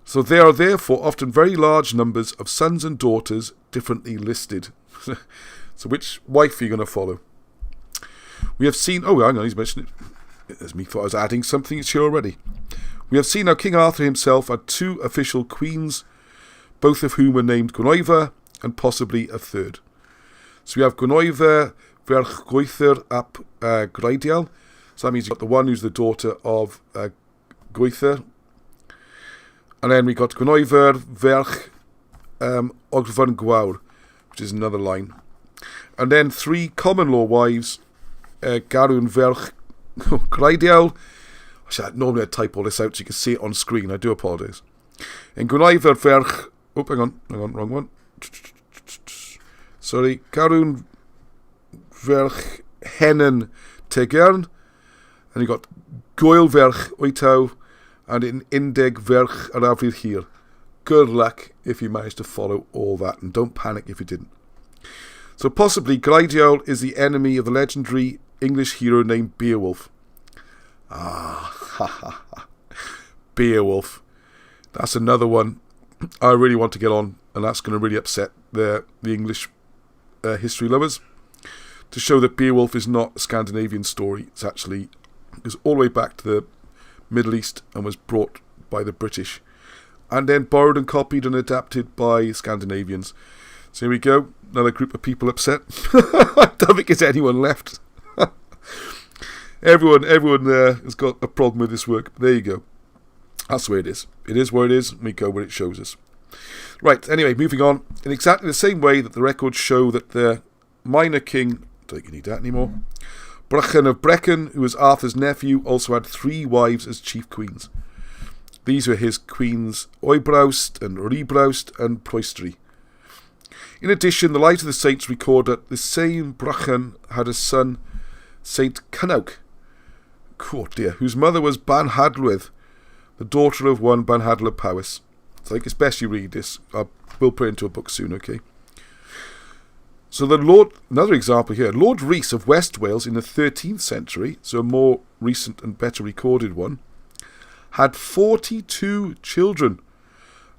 So there are therefore often very large numbers of sons and daughters differently listed. So which wife are you going to follow? We have seen... Oh, hang on, he's mentioned it. As me thought I was adding something, it's here already. We have seen how King Arthur himself had 2 official queens, both of whom were named Guinevere, and possibly a third. So we have Guinevere ferch Gwythyr ap Greidiel. So that means you've got the one who's the daughter of Gwythyr. And then we got Guinevere ferch Ogvan Gwawr, which is another line. And then 3 common law wives, Garwn ferch Greidiel. Normally I type all this out so you can see it on screen. I do apologise. And Guinevere ferch... Oh, hang on, wrong one. Sorry, Garwn ferch Hennen Tegern. And you got Goel ferch Oitau, and in Indeg ferch Arafir here. Good luck if you manage to follow all that, and don't panic if you didn't. So possibly Greidiel is the enemy of the legendary English hero named Beowulf. Beowulf. That's another one I really want to get on, and that's going to really upset the English history lovers, to show that Beowulf is not a Scandinavian story. It's actually goes all the way back to the Middle East and was brought by the British, and then borrowed and copied and adapted by Scandinavians. So here we go, another group of people upset. I don't think there's anyone left. Everyone has got a problem with this work. There you go. That's the way it is. It is where it is, and we go where it shows us. Right, anyway, moving on. In exactly the same way that the records show that the minor king, I don't think you need that anymore, Brychan of Brecon, who was Arthur's nephew, also had 3 wives as chief queens. These were his queens Oibraust and Rebraust and Proistri. In addition, the Light of the Saints record that the same Brychan had a son, Saint Cynauk, oh dear, whose mother was Banhadlwydd, the daughter of one Banhadl of Powys. So I think it's best you read this. We'll put it into a book soon, okay? So another example here, Lord Rhys of West Wales in the 13th century, so a more recent and better recorded one, had 42 children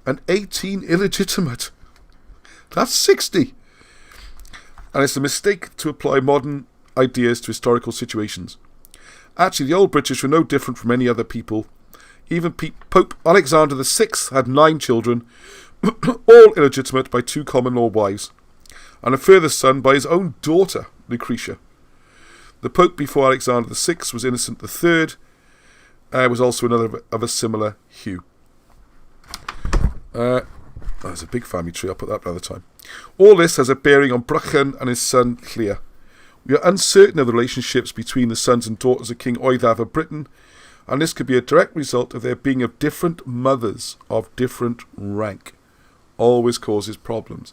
and 18 illegitimate. That's 60. And it's a mistake to apply modern ideas to historical situations. Actually, the old British were no different from any other people. Even Pope Alexander VI had 9 children, all illegitimate, by 2 common law wives, and a further son by his own daughter, Lucretia. The Pope before Alexander VI was Innocent III, was also another of a similar hue. There's a big family tree, I'll put that another time. All this has a bearing on Brychan and his son Lear. We are uncertain of the relationships between the sons and daughters of King Oidhaf of Britain, and this could be a direct result of their being of different mothers of different rank. Always causes problems.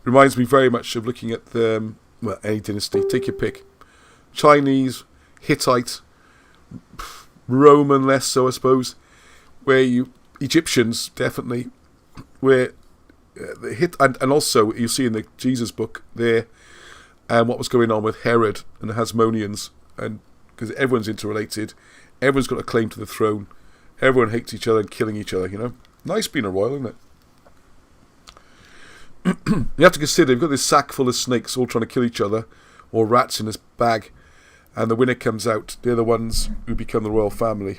Reminds me very much of looking at any dynasty. Take your pick. Chinese, Hittite, Roman less so, I suppose, where you Egyptians, definitely, where they hit, and also you see in the Jesus book there, what was going on with Herod and the Hasmoneans, and because everyone's interrelated, everyone's got a claim to the throne, everyone hates each other and killing each other, you know. Nice being a royal, isn't it? You have to consider, you've got this sack full of snakes all trying to kill each other, or rats in this bag, and the winner comes out. They're the ones who become the royal family.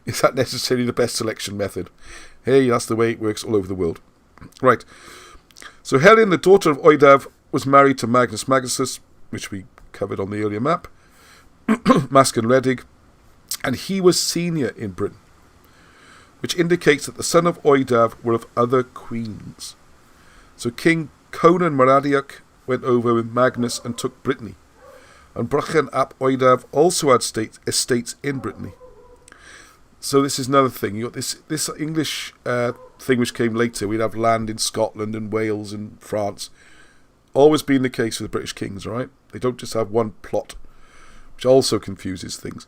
Is that necessarily the best selection method? Hey, that's the way it works all over the world. Right. So Helen, the daughter of Oidav, was married to Magnus Magnus, which we covered on the earlier map, Masken Redig, and he was senior in Britain, which indicates that the son of Oidav were of other queens. So King Conan Maradiak went over with Magnus and took Brittany, and Brychan ap Oidav also had estates in Brittany. So this is another thing. You got this English thing which came later. We'd have land in Scotland and Wales and France. Always been the case with the British kings, right? They don't just have one plot, which also confuses things.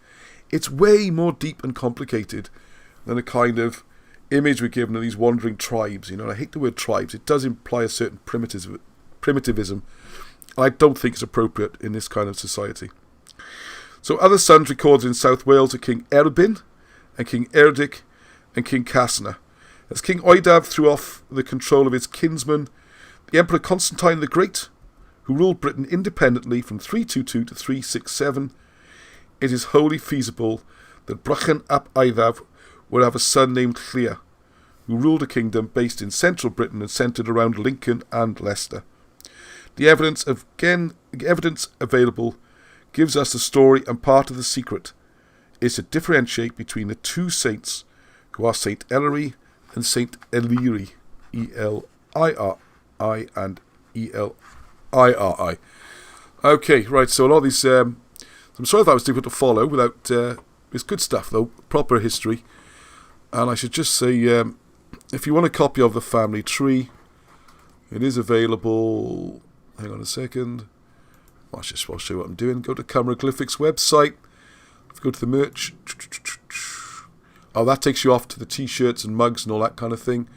It's way more deep and complicated than a kind of image we're given of these wandering tribes. You know, I hate the word tribes. It does imply a certain primitivism. I don't think it's appropriate in this kind of society. So other sons recorded in South Wales are King Erbyn, and King Erdic, and King Casna. As King Oidav threw off the control of his kinsman, the Emperor Constantine the Great, who ruled Britain independently from 322 to 367, it is wholly feasible that Brychan ap Oidav would have a son named Lear, who ruled a kingdom based in central Britain and centred around Lincoln and Leicester. The evidence available gives us the story, and part of the secret is to differentiate between the two saints, who are Saint Ellery and Saint Eliri, E-L-I-R-I and E-L-I-R-I. Okay, right, so a lot of these, I'm sorry that was difficult to follow without, it's good stuff though, proper history. And I should just say, if you want a copy of the family tree, it is available, hang on a second, I'll show you what I'm doing, go to Cameroglyphics website, go to the merch. Oh, that takes you off to the t-shirts and mugs and all that kind of thing.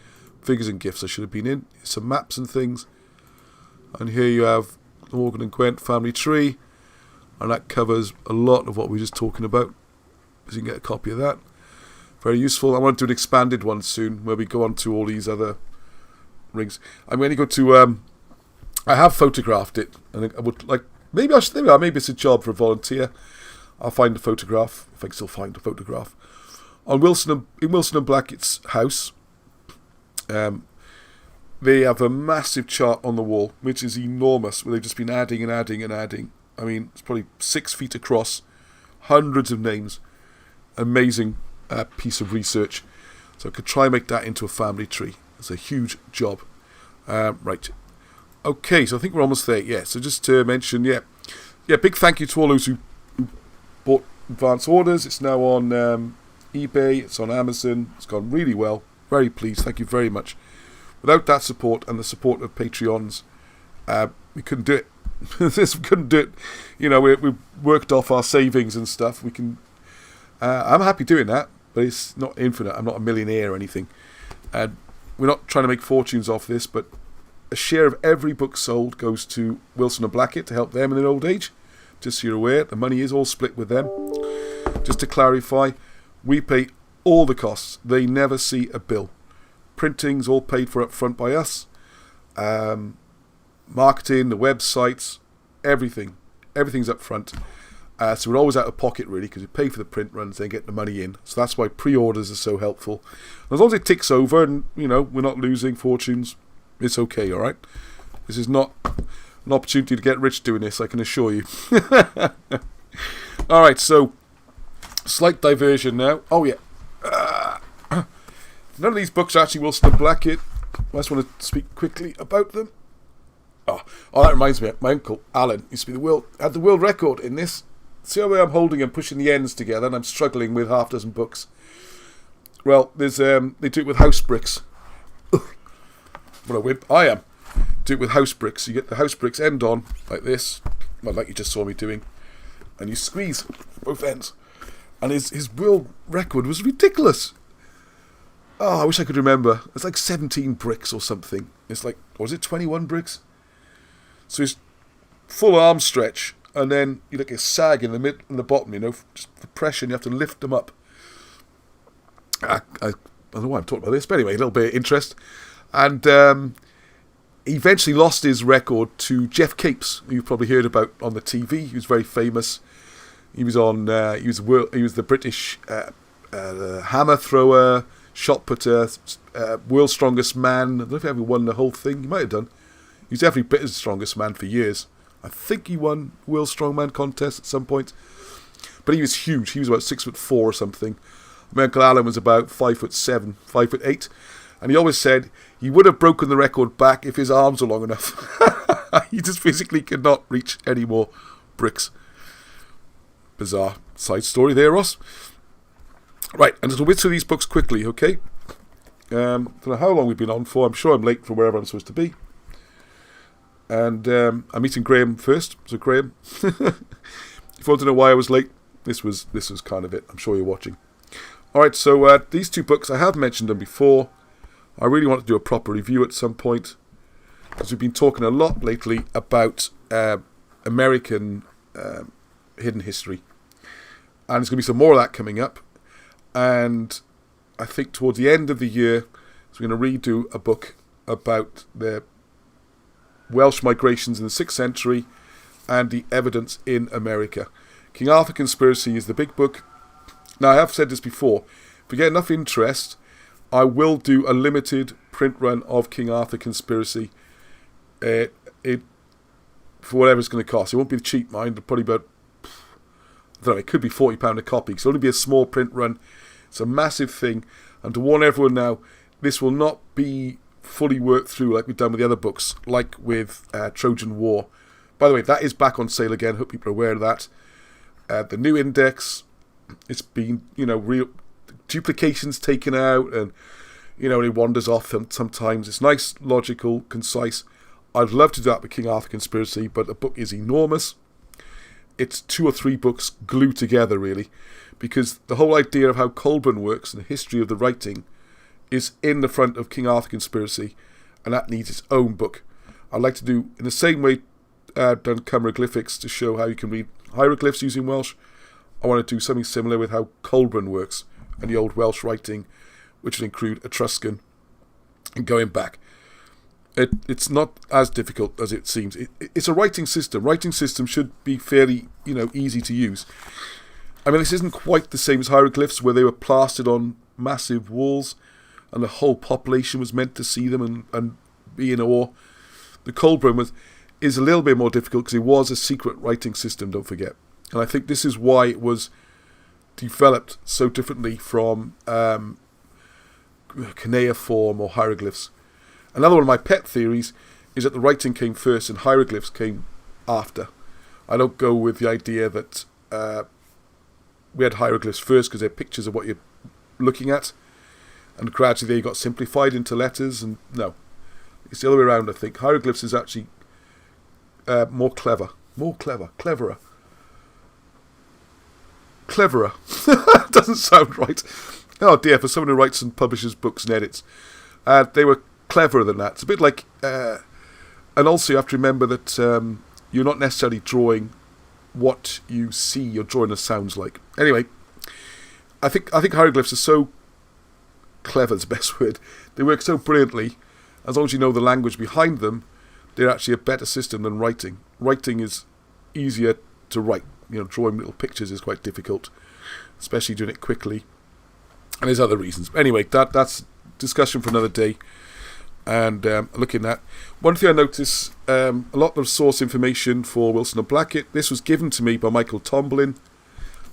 Figures and gifts I should have been in. Some maps and things. And here you have the Morgan and Gwent family tree. And that covers a lot of what we were just talking about. So you can get a copy of that. Very useful. I want to do an expanded one soon where we go on to all these other rings. I'm going to go to... I have photographed it. And I would like... Maybe it's a job for a volunteer. I'll find a photograph, if I can still find a photograph, in Wilson and Blackett's house. They have a massive chart on the wall, which is enormous, where they've just been adding and adding and adding. I mean, it's probably 6 feet across, hundreds of names. Amazing piece of research. So I could try and make that into a family tree. It's a huge job. Right. Okay, so I think we're almost there. Yeah, so just to mention, big thank you to all those who bought advance orders. It's now on eBay, it's on Amazon, it's gone really well. Very pleased, thank you very much. Without that support and the support of Patreons, we couldn't do it. We couldn't do it. You know, we worked off our savings and stuff. We can. I'm happy doing that, but it's not infinite. I'm not a millionaire or anything. We're not trying to make fortunes off this, but a share of every book sold goes to Wilson and Blackett to help them in their old age. Just so you're aware, the money is all split with them. Just to clarify, we pay all the costs. They never see a bill. Printing's all paid for up front by us. Marketing, the websites, everything's up front. So we're always out of pocket really, because we pay for the print runs, then get the money in. So that's why pre-orders are so helpful. As long as it ticks over and we're not losing fortunes, it's okay. All right. This is not an opportunity to get rich doing this, I can assure you. All right, so slight diversion now. Oh yeah. None of these books are actually Wilson and Blackett. I just want to speak quickly about them. Oh, that reminds me. My uncle Alan used to be had the world record in this. See how I'm holding and pushing the ends together, and I'm struggling with half a dozen books. Well, there's they do it with house bricks. What a wimp I am. Do it with house bricks. You get the house bricks end on like this, well, like you just saw me doing, and you squeeze both ends. And his world record was ridiculous. Oh, I wish I could remember. It's like 17 bricks or something. It's like, or was it 21 bricks? So his full arm stretch, and then you like a sag in the mid and the bottom, just the pressure, and you have to lift them up. I don't know why I'm talking about this, but anyway, a little bit of interest. And he eventually lost his record to Jeff Capes, who you've probably heard about on the TV. He was very famous. He was on. He was the British hammer thrower, shot putter, world's strongest man. I don't know if he ever won the whole thing. He might have done. He was definitely Britain's strongest man for years. I think he won World's Strongman contest at some point. But he was huge. He was about 6'4" or something. My Uncle Alan was about 5'7", 5'8", and he always said he would have broken the record back if his arms were long enough. He just physically could not reach any more bricks. Bizarre side story there, Ross. Right, and just a bit through these books quickly, okay? Don't know how long we've been on for. I'm sure I'm late from wherever I'm supposed to be. And I'm meeting Graham first. So Graham, if you want to know why I was late, this was kind of it. I'm sure you're watching. All right, so these two books, I have mentioned them before. I really want to do a proper review at some point, because we've been talking a lot lately about American hidden history. And there's going to be some more of that coming up. And I think towards the end of the year, so we're going to redo a book about the Welsh migrations in the 6th century and the evidence in America. King Arthur Conspiracy is the big book. Now, I have said this before. If we get enough interest, I will do a limited print run of King Arthur Conspiracy. For whatever it's going to cost. It won't be the cheap mind. It'll probably about, I don't know, it could be £40 a copy. So it'll only be a small print run. It's a massive thing. And to warn everyone now, this will not be fully worked through like we've done with the other books, like with Trojan War. By the way, that is back on sale again. Hope people are aware of that. The new index, it's been, real duplications taken out, and, it wanders off sometimes. It's nice, logical, concise. I'd love to do that with King Arthur Conspiracy, but the book is enormous. It's 2 or 3 books glued together, really, because the whole idea of how Colburn works and the history of the writing is in the front of King Arthur Conspiracy, and that needs its own book. I'd like to do, in the same way done Cymroglyphics to show how you can read hieroglyphs using Welsh, I want to do something similar with how Colburn works and the old Welsh writing, which would include Etruscan and going back. It's not as difficult as it seems. It's a writing system. Writing system should be fairly, easy to use. I mean, this isn't quite the same as hieroglyphs, where they were plastered on massive walls and the whole population was meant to see them and be in awe. The Colburn is a little bit more difficult because it was a secret writing system, don't forget. And I think this is why it was developed so differently from cuneiform or hieroglyphs. Another one of my pet theories is that the writing came first and hieroglyphs came after. I don't go with the idea that we had hieroglyphs first because they're pictures of what you're looking at, and gradually they got simplified into letters. And no, it's the other way around. I think hieroglyphs is actually cleverer. Doesn't sound right. Oh dear, for someone who writes and publishes books and edits, they were cleverer than that. It's a bit like, and also you have to remember that you're not necessarily drawing what you see. You're drawing a sounds like. Anyway, I think hieroglyphs are so clever, is the best word. They work so brilliantly. As long as you know the language behind them, they're actually a better system than writing. Writing is easier to write. Drawing little pictures is quite difficult, especially doing it quickly. And there's other reasons. Anyway, that's discussion for another day. And looking at one thing I noticed, a lot of source information for Wilson and Blackett. This was given to me by Michael Tomblin,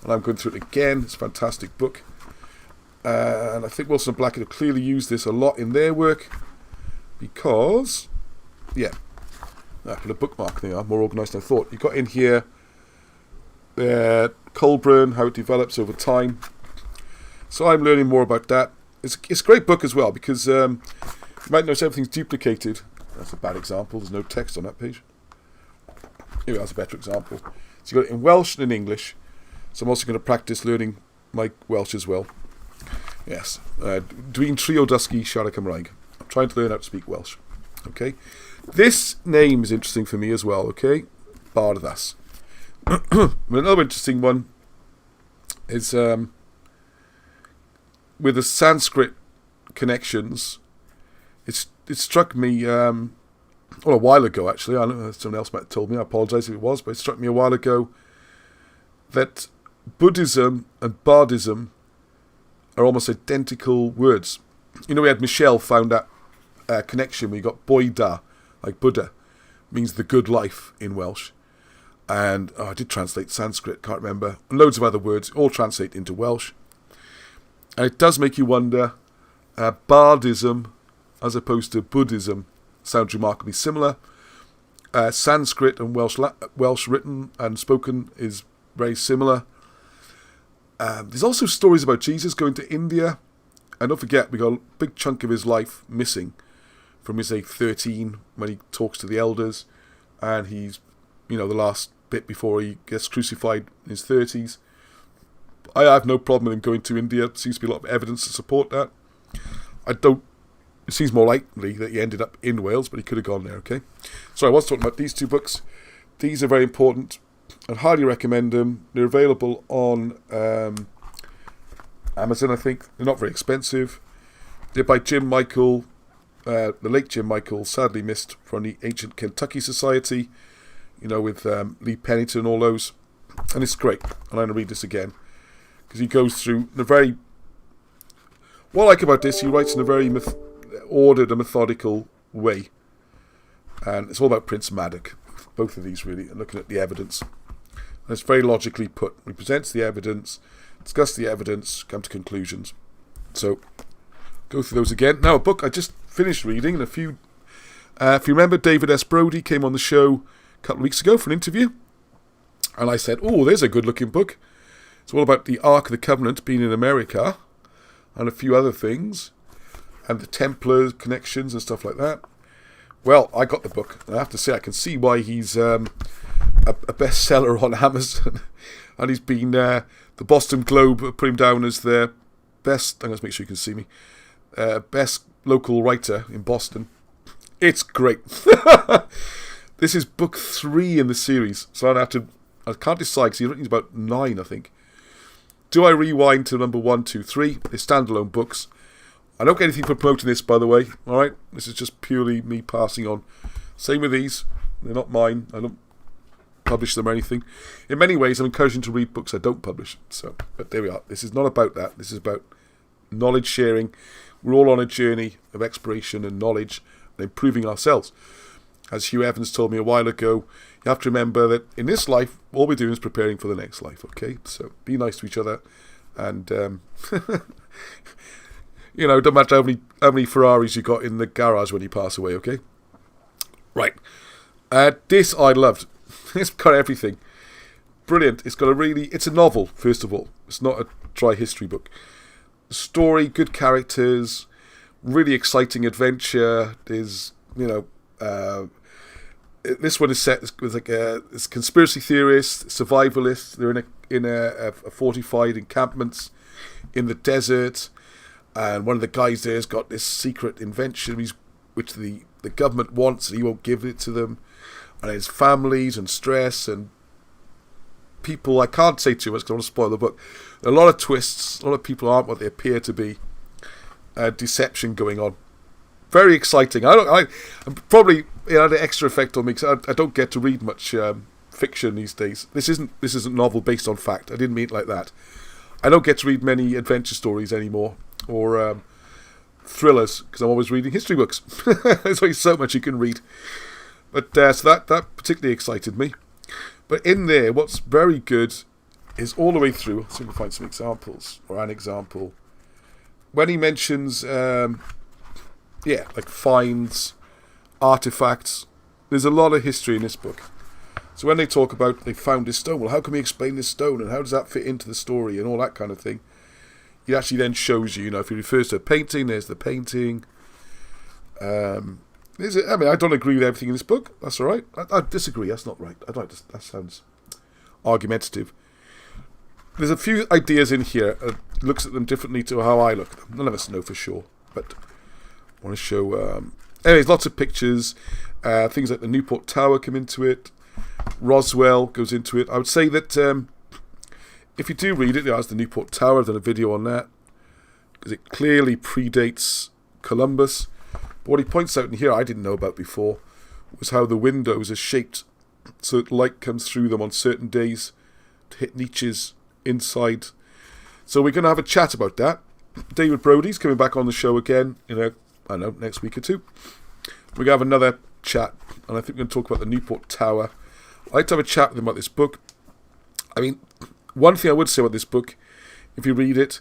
and I'm going through it again. It's a fantastic book. And I think Wilson and Blackett have clearly used this a lot in their work because, I put a bookmark there, more organised than I thought. You got in here Colburn, how it develops over time. So I'm learning more about that. It's a great book as well because you might notice everything's duplicated. That's a bad example. There's no text on that page. Here, that's a better example. So you got it in Welsh and in English. So I'm also going to practice learning my Welsh as well. Yes. Dwi'n trio dysgu siarad Cymraeg. I'm trying to learn how to speak Welsh. Okay. This name is interesting for me as well, okay? Barddas. Another interesting one is with the Sanskrit connections. It struck me a while ago, actually. I know someone else might have told me. I apologise if it was, but it struck me a while ago that Buddhism and Bardism are almost identical words. You know, we had Michelle found that connection. We got Boida, like Buddha, means the good life in Welsh. And I did translate Sanskrit, can't remember. And loads of other words, all translate into Welsh. And it does make you wonder, Bardism as opposed to Buddhism sounds remarkably similar. Sanskrit and Welsh written and spoken is very similar. There's also stories about Jesus going to India. And don't forget, we got a big chunk of his life missing from his age 13 when he talks to the elders. And he's, the last bit before he gets crucified in his 30s. I have no problem with him going to India. There seems to be a lot of evidence to support that. It seems more likely that he ended up in Wales, but he could have gone there, okay? So I was talking about these two books. These are very important. I'd highly recommend them. They're available on Amazon, I think. They're not very expensive. They're by Jim Michael, the late Jim Michael, sadly missed from the Ancient Kentucky Society, with Lee Pennington and all those. And it's great. And I'm going to read this again. Because he goes through in a very... What I like about this, he writes in a very ordered and methodical way. And it's all about Prince Maddock. Both of these, really, and looking at the evidence. And it's very logically put. He presents the evidence, discuss the evidence, come to conclusions. So, go through those again. Now, a book I just finished reading, and if you remember, David S. Brody came on the show a couple of weeks ago for an interview. And I said, there's a good-looking book. It's all about the Ark of the Covenant being in America, and a few other things, and the Templar connections and stuff like that. Well, I got the book, and I have to say I can see why he's a bestseller on Amazon. And he's been, the Boston Globe put him down as their best, I'm going to make sure you can see me, best local writer in Boston. It's great. This is book 3 in the series, so I can't decide, because he's written about 9, I think. Do I rewind to number 1, 2, 3? They're standalone books. I don't get anything for promoting this, by the way. All right, this is just purely me passing on. Same with these; they're not mine. I don't publish them or anything. In many ways, I'm encouraging to read books I don't publish. So, but there we are. This is not about that. This is about knowledge sharing. We're all on a journey of exploration and knowledge and improving ourselves. As Hugh Evans told me a while ago, you have to remember that in this life, all we're doing is preparing for the next life, okay? So be nice to each other, and, don't matter how many Ferraris you got in the garage when you pass away, okay? Right. This I loved. It's got everything. Brilliant. It's a novel, first of all. It's not a dry history book. Story, good characters, really exciting adventure. There's, this one is set with it's conspiracy theorists, survivalists. They're in a fortified encampments in the desert, and one of the guys there has got this secret invention which the government wants, and he won't give it to them. And his families and stress and people. I can't say too much because I want to spoil the book. A lot of twists. A lot of people aren't what they appear to be. Deception going on. Very exciting. I'm probably had an extra effect on me because I don't get to read much fiction these days. This isn't a novel based on fact. I didn't mean it like that. I don't get to read many adventure stories anymore or thrillers because I'm always reading history books. There's only so much you can read. But so that particularly excited me. But in there, what's very good is all the way through. Let's see if we can find some examples or an example. When he mentions like finds, artifacts. There's a lot of history in this book. So when they talk about they found this stone, well, how can we explain this stone and how does that fit into the story and all that kind of thing? It actually then shows you, if he refers to a painting, there's the painting. I don't agree with everything in this book. That's all right. I disagree. That's not right. That sounds argumentative. there's a few ideas in here. Looks at them differently to how I look at them. None of us know for sure, but I want to show. Anyways, lots of pictures. Things like the Newport Tower come into it. Roswell goes into it. I would say that if you do read it, there's the Newport Tower. I've done a video on that because it clearly predates Columbus. But what he points out in here, I didn't know about before, was how the windows are shaped so that light comes through them on certain days to hit niches inside. So we're going to have a chat about that. David Brody's coming back on the show again in I don't know, next week or two. We're going to have another chat, and I think we're going to talk about the Newport Tower. I'd like to have a chat with him about this book. I mean, one thing I would say about this book, if you read it,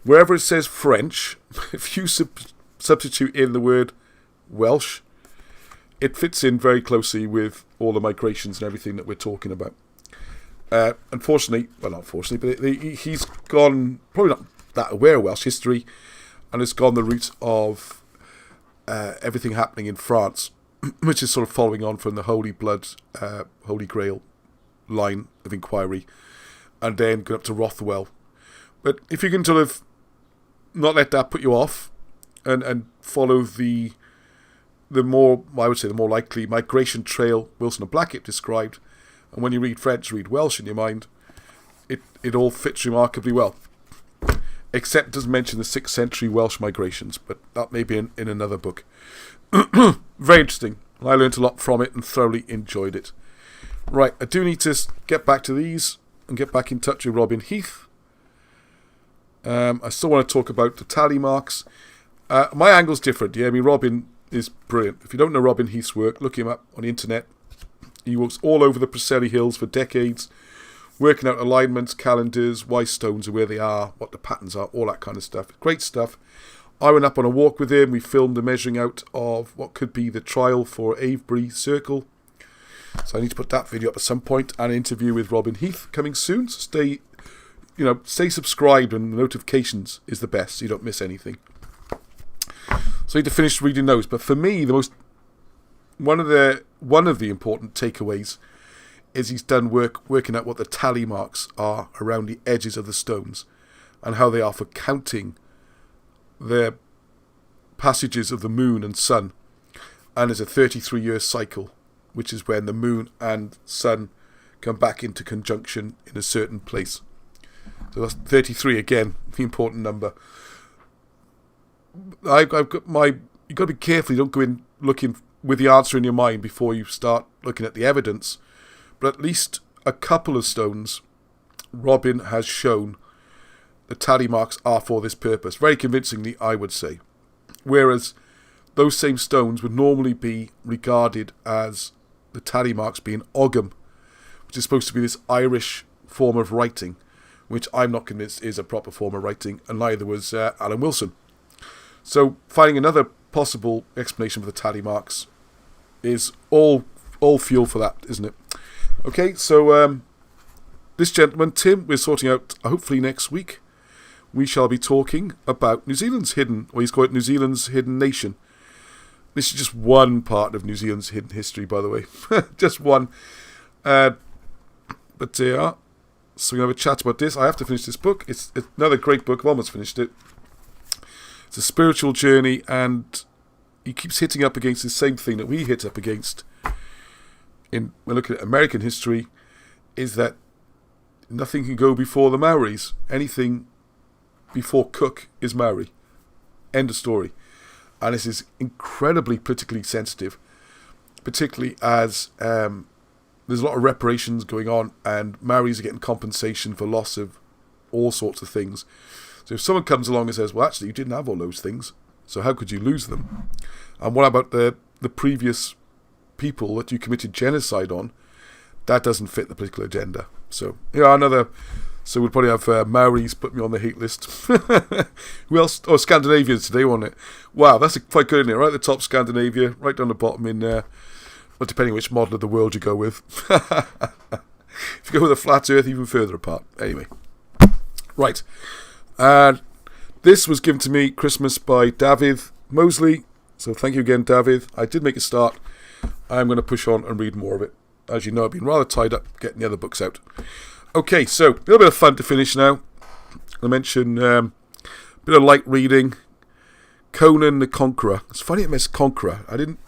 wherever it says French, if you substitute in the word Welsh, it fits in very closely with all the migrations and everything that we're talking about. Unfortunately, well, not unfortunately, but he's gone, probably not that aware of Welsh history, and has gone the route of everything happening in France, which is sort of following on from the Holy Blood, Holy Grail line of inquiry, and then go up to Rothwell. But if you can sort of not let that put you off, and follow the more, I would say, the more likely migration trail Wilson and Blackett described, and when you read French, read Welsh in your mind, it all fits remarkably well. Except it doesn't mention the 6th century Welsh migrations, but that may be in another book. Very interesting. I learned a lot from it and thoroughly enjoyed it. Right, I do need to get back to these and get back in touch with Robin Heath. I still want to talk about the tally marks. My angle's different. Yeah, I mean, Robin is brilliant. If you don't know Robin Heath's work, look him up on the internet. He works all over the Preseli Hills for decades, working out alignments, calendars, why stones are where they are, what the patterns are, all that kind of stuff. Great stuff. I went up on a walk with him. We filmed the measuring out of what could be the trial for Avebury Circle. So I need to put that video up at some point, and an interview with Robin Heath coming soon. So stay subscribed, and the notifications is the best, so you don't miss anything. So I need to finish reading those. But for me, one of the important takeaways is he's done working out what the tally marks are around the edges of the stones, and how they are for counting the passages of the moon and sun. And there's a 33-year cycle, which is when the moon and sun come back into conjunction in a certain place. So that's 33 again, the important number. You've got to be careful. You don't go in looking with the answer in your mind before you start looking at the evidence. But at least a couple of stones, Robin has shown the tally marks are for this purpose. Very convincingly, I would say. Whereas those same stones would normally be regarded as the tally marks being ogham, which is supposed to be this Irish form of writing, which I'm not convinced is a proper form of writing, and neither was Alan Wilson. So finding another possible explanation for the tally marks is all fuel for that, isn't it? Okay, so this gentleman, Tim, we're sorting out hopefully next week. We shall be talking about New Zealand's hidden, or he's called it New Zealand's hidden nation. This is just one part of New Zealand's hidden history, by the way. Just one. But yeah, so we're going to have a chat about this. I have to finish this book. It's another great book. I've almost finished it. It's a spiritual journey, and he keeps hitting up against the same thing that we hit up against when looking at American history, is that nothing can go before the Maoris. Anything before Cook is Maori. End of story. And this is incredibly politically sensitive, particularly as there's a lot of reparations going on, and Maoris are getting compensation for loss of all sorts of things. So if someone comes along and says, well, actually, you didn't have all those things, so how could you lose them? And what about the previous people that you committed genocide on? That doesn't fit the political agenda. So, so we'll probably have Maoris put me on the hate list. Who else? Oh, Scandinavians today, wasn't it? Wow, that's quite good, isn't it? Right at the top, Scandinavia, right down the bottom in, well, depending which model of the world you go with. If you go with a flat earth, even further apart. Anyway. Right. This was given to me Christmas by David Mosley. So thank you again, David. I did make a start. I'm going to push on and read more of it. As you know, I've been rather tied up getting the other books out. Okay, so a little bit of fun to finish now. I mentioned a bit of light reading. Conan the Conqueror. It's funny I missed Conqueror. I didn't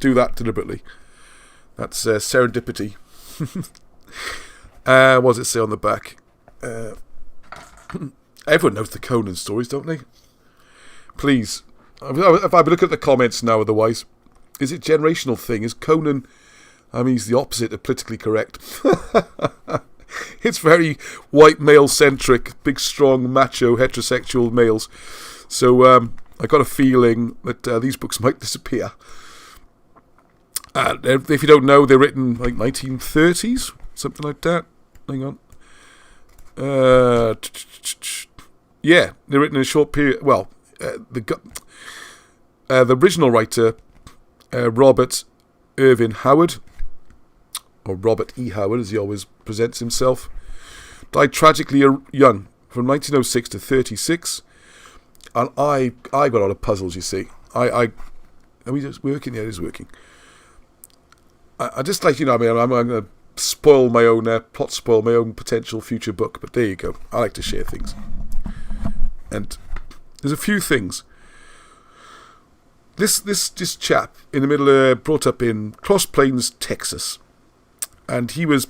do that deliberately. That's serendipity. What does it say on the back? Everyone knows the Conan stories, don't they? Please, if I look at the comments now otherwise, is it a generational thing? Is Conan, I mean, he's the opposite of politically correct. It's very white male-centric, big, strong, macho, heterosexual males. So I got a feeling that these books might disappear. And if you don't know, they're written like 1930s, something like that. Hang on. Yeah, they're written in a short period. Well, the original writer, Robert Irvin Howard, or Robert E. Howard, as he always presents himself, died tragically young, from 1906 to 36. And I got a lot of puzzles, you see. Are we just working? Yeah, it is working. I just like, I'm going to spoil my own potential future book, but there you go. I like to share things. And there's a few things. This chap in the middle, brought up in Cross Plains, Texas, and he was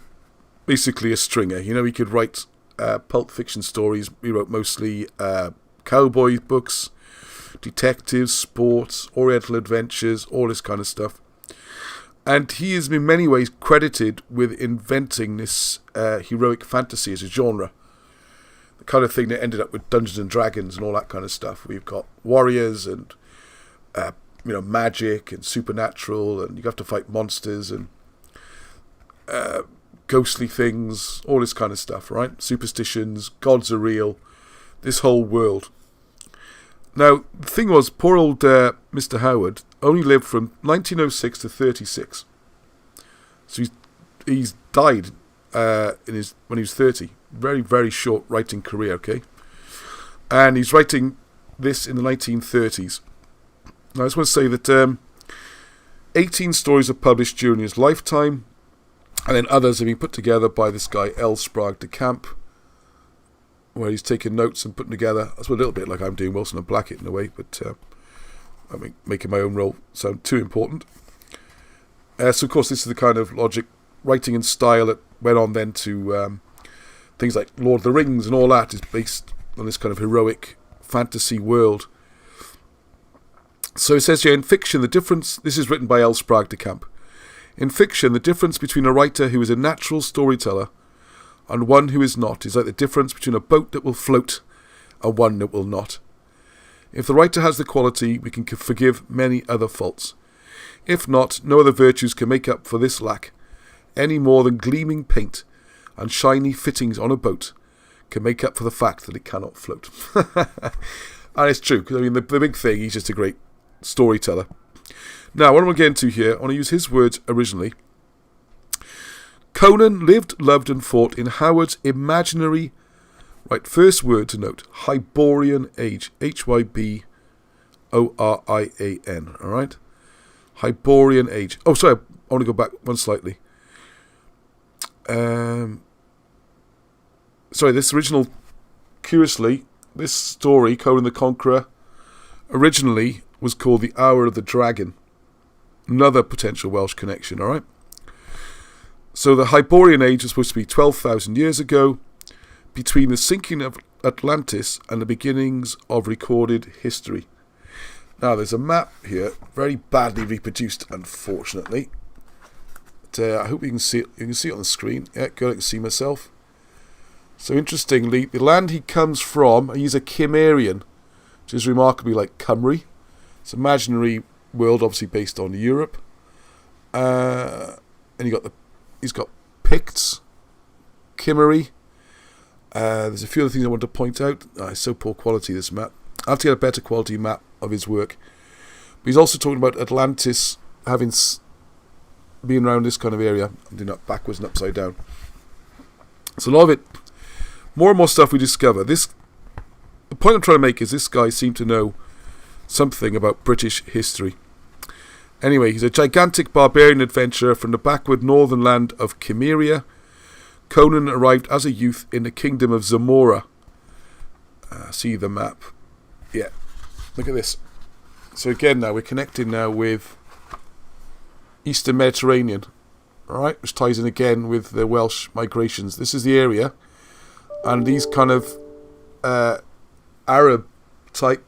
basically a stringer. He could write pulp fiction stories. He wrote mostly cowboy books, detectives, sports, oriental adventures, all this kind of stuff. And he is in many ways credited with inventing this heroic fantasy as a genre. The kind of thing that ended up with Dungeons and Dragons and all that kind of stuff. We've got warriors and magic and supernatural, and you have to fight monsters and ghostly things, all this kind of stuff, right? Superstitions, gods are real, this whole world. Now, the thing was, poor old Mr. Howard only lived from 1906 to 36. So he's died when he was 30. Very, very short writing career, okay? And he's writing this in the 1930s. Now, I just want to say that 18 stories are published during his lifetime, and then others have been put together by this guy, L. Sprague de Camp, where he's taking notes and putting together. That's a little bit like I'm doing Wilson and Blackett in a way, but I mean, making my own role sound too important. So, of course, this is the kind of logic, writing and style that went on then to things like Lord of the Rings and all that is based on this kind of heroic fantasy world. So it says here, in fiction, the difference... This is written by L. Sprague de Camp. In fiction, the difference between a writer who is a natural storyteller and one who is not is like the difference between a boat that will float and one that will not. If the writer has the quality, we can forgive many other faults. If not, no other virtues can make up for this lack, any more than gleaming paint and shiny fittings on a boat can make up for the fact that it cannot float. And it's true, because I mean, the big thing, he's just a great storyteller. Now, what I'm going to get into here, I want to use his words originally. Conan lived, loved and fought in Howard's imaginary, right, first word to note, Hyborian age, Hyborian, alright? Hyborian age. Oh, sorry, I want to go back one slightly. Sorry, this original, curiously, this story, Conan the Conqueror, originally was called The Hour of the Dragon. Another potential Welsh connection, alright? So the Hyborian age was supposed to be 12,000 years ago, between the sinking of Atlantis and the beginnings of recorded history. Now there's a map here, very badly reproduced, unfortunately. But, I hope you can see it. You can see it on the screen. Yeah, good, I can see myself. So interestingly, the land he comes from, he's a Cimmerian, which is remarkably like Cymru. It's an imaginary world, obviously based on Europe. And he's got Picts, Cymru. There's a few other things I want to point out. It's so poor quality, this map. I have to get a better quality map of his work. But he's also talking about Atlantis having been around this kind of area. I'm doing that backwards and upside down. So a lot of it, more and more stuff we discover. The point I'm trying to make is this guy seemed to know something about British history. Anyway, he's a gigantic barbarian adventurer from the backward northern land of Cimmeria. Conan arrived as a youth in the kingdom of Zamora. See the map. Yeah, look at this. So again now, we're connecting now with Eastern Mediterranean, alright, which ties in again with the Welsh migrations. This is the area, and these kind of Arab type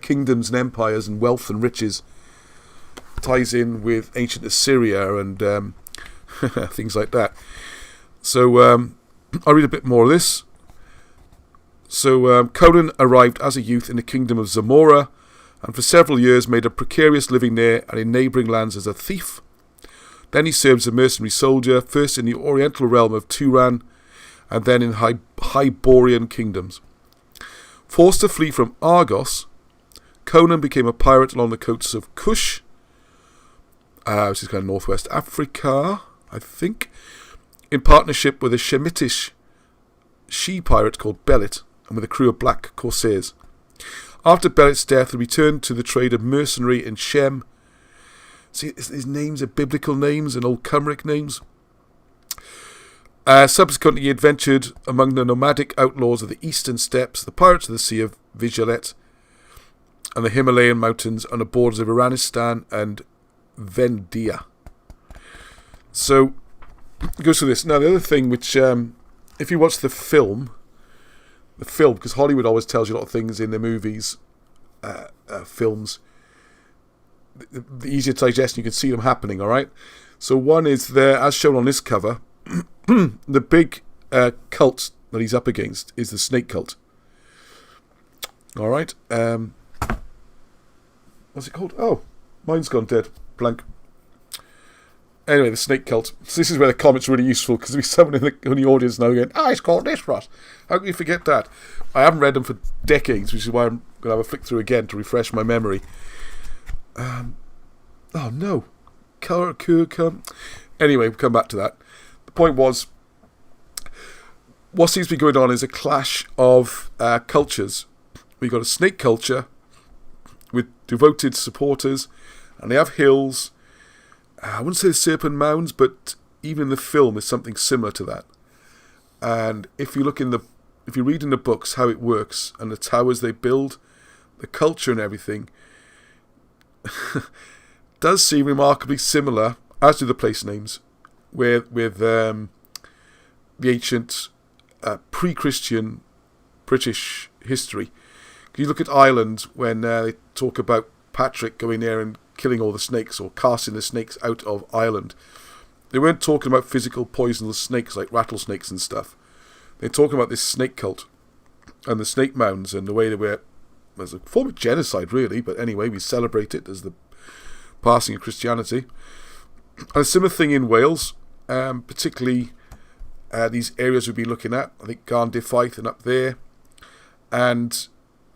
kingdoms and empires and wealth and riches ties in with ancient Assyria and things like that. So I'll read a bit more of this. So Conan arrived as a youth in the kingdom of Zamora, and for several years made a precarious living there and in neighbouring lands as a thief. Then he served as a mercenary soldier, first in the oriental realm of Turan, and then in Hyborian kingdoms. Forced to flee from Argos, Conan became a pirate along the coasts of Kush, which is kind of northwest Africa, I think, in partnership with a Shemitish she-pirate called Belit, and with a crew of black corsairs. After Belit's death, he returned to the trade of mercenary in Shem. See, his names are biblical names and old Cymric names. Subsequently, he adventured among the nomadic outlaws of the eastern steppes, the pirates of the Sea of Vigilet, and the Himalayan mountains on the borders of Iranistan and Vendia. So, it goes through this. Now, the other thing which, if you watch the film, because Hollywood always tells you a lot of things in the movies, films, the easier to digest, you can see them happening, alright? So one is there, as shown on this cover, the big cult that he's up against is the snake cult. Alright? What's it called? Oh, mine's gone dead. Blank. Anyway, the snake cult. So this is where the comment's really useful, because there'll be someone in the audience now going, it's called this, Ross. How can you forget that? I haven't read them for decades, which is why I'm going to have a flick through again to refresh my memory. Oh no. Anyway, we'll come back to that. The point was, what seems to be going on is a clash of cultures. We've got a snake culture with devoted supporters, and they have hills. I wouldn't say the serpent mounds, but even in the film there's something similar to that. And if you read in the books how it works and the towers they build, the culture and everything, does seem remarkably similar, as do the place names, with the ancient pre-Christian British history. You look at Ireland when they talk about Patrick going there and killing all the snakes or casting the snakes out of Ireland. They weren't talking about physical poisonous snakes like rattlesnakes and stuff. They're talking about this snake cult and the snake mounds and the way they were as a form of genocide, really. But anyway, we celebrate it as the passing of Christianity. And a similar thing in Wales, particularly these areas we'll be looking at. I think Garndyffaith and up there. And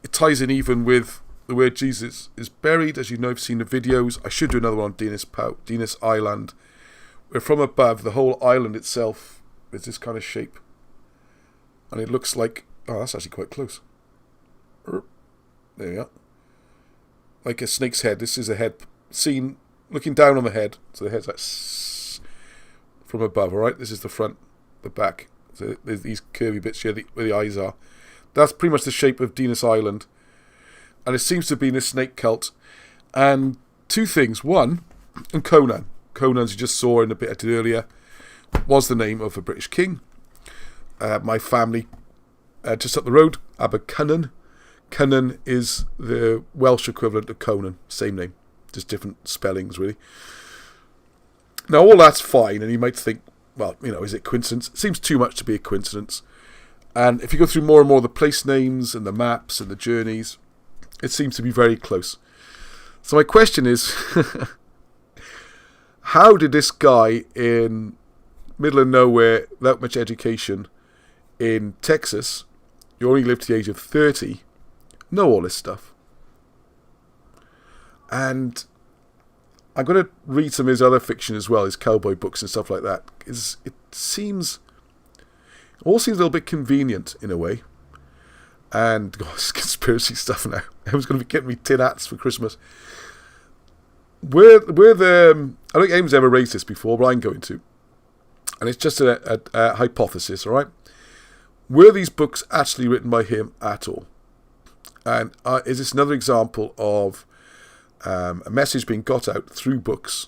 it ties in even with the where Jesus is buried. As you know, I've seen the videos. I should do another one on Dinas Island, where from above the whole island itself is this kind of shape, and it looks like, oh, that's actually quite close. There we are, like a snake's head. This is a head seen looking down on the head, so the head's like from above. All right, this is the front, the back. So there's these curvy bits here where the eyes are. That's pretty much the shape of Dinas Island. And it seems to be in a snake cult. And two things. One, and Conan. Conan, as you just saw in a bit I did earlier, was the name of a British king. My family, just up the road, Conan. Conan is the Welsh equivalent of Conan. Same name. Just different spellings, really. Now, all that's fine. And you might think, well, is it coincidence? It seems too much to be a coincidence. And if you go through more and more of the place names and the maps and the journeys, it seems to be very close. So my question is, how did this guy in middle of nowhere, without much education, in Texas, you only lived to the age of 30, know all this stuff? And I'm going to read some of his other fiction as well, his cowboy books and stuff like that. It all seems a little bit convenient in a way. And it's conspiracy stuff now. Everyone's going to be getting me tin hats for Christmas. I don't think anyone's ever raised this before, but I'm going to. and it's just a hypothesis, all right? Were these books actually written by him at all? And is this another example of a message being got out through books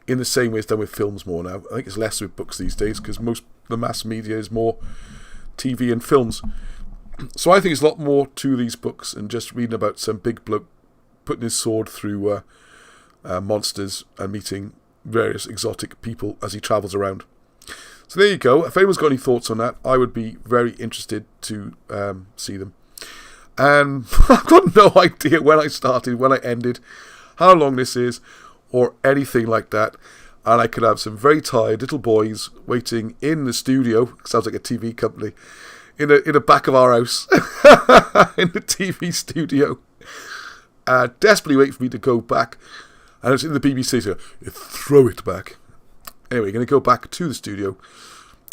in the same way it's done with films more now? I think it's less with books these days because most the mass media is more TV and films. So I think there's a lot more to these books than just reading about some big bloke putting his sword through monsters and meeting various exotic people as he travels around. So there you go. If anyone's got any thoughts on that, I would be very interested to see them. And I've got no idea when I started, when I ended, how long this is, or anything like that. And I could have some very tired little boys waiting in the studio, sounds like a TV company, in the back of our house, in the TV studio, desperately waiting for me to go back. And it's in the BBC, so throw it back. Anyway, going to go back to the studio,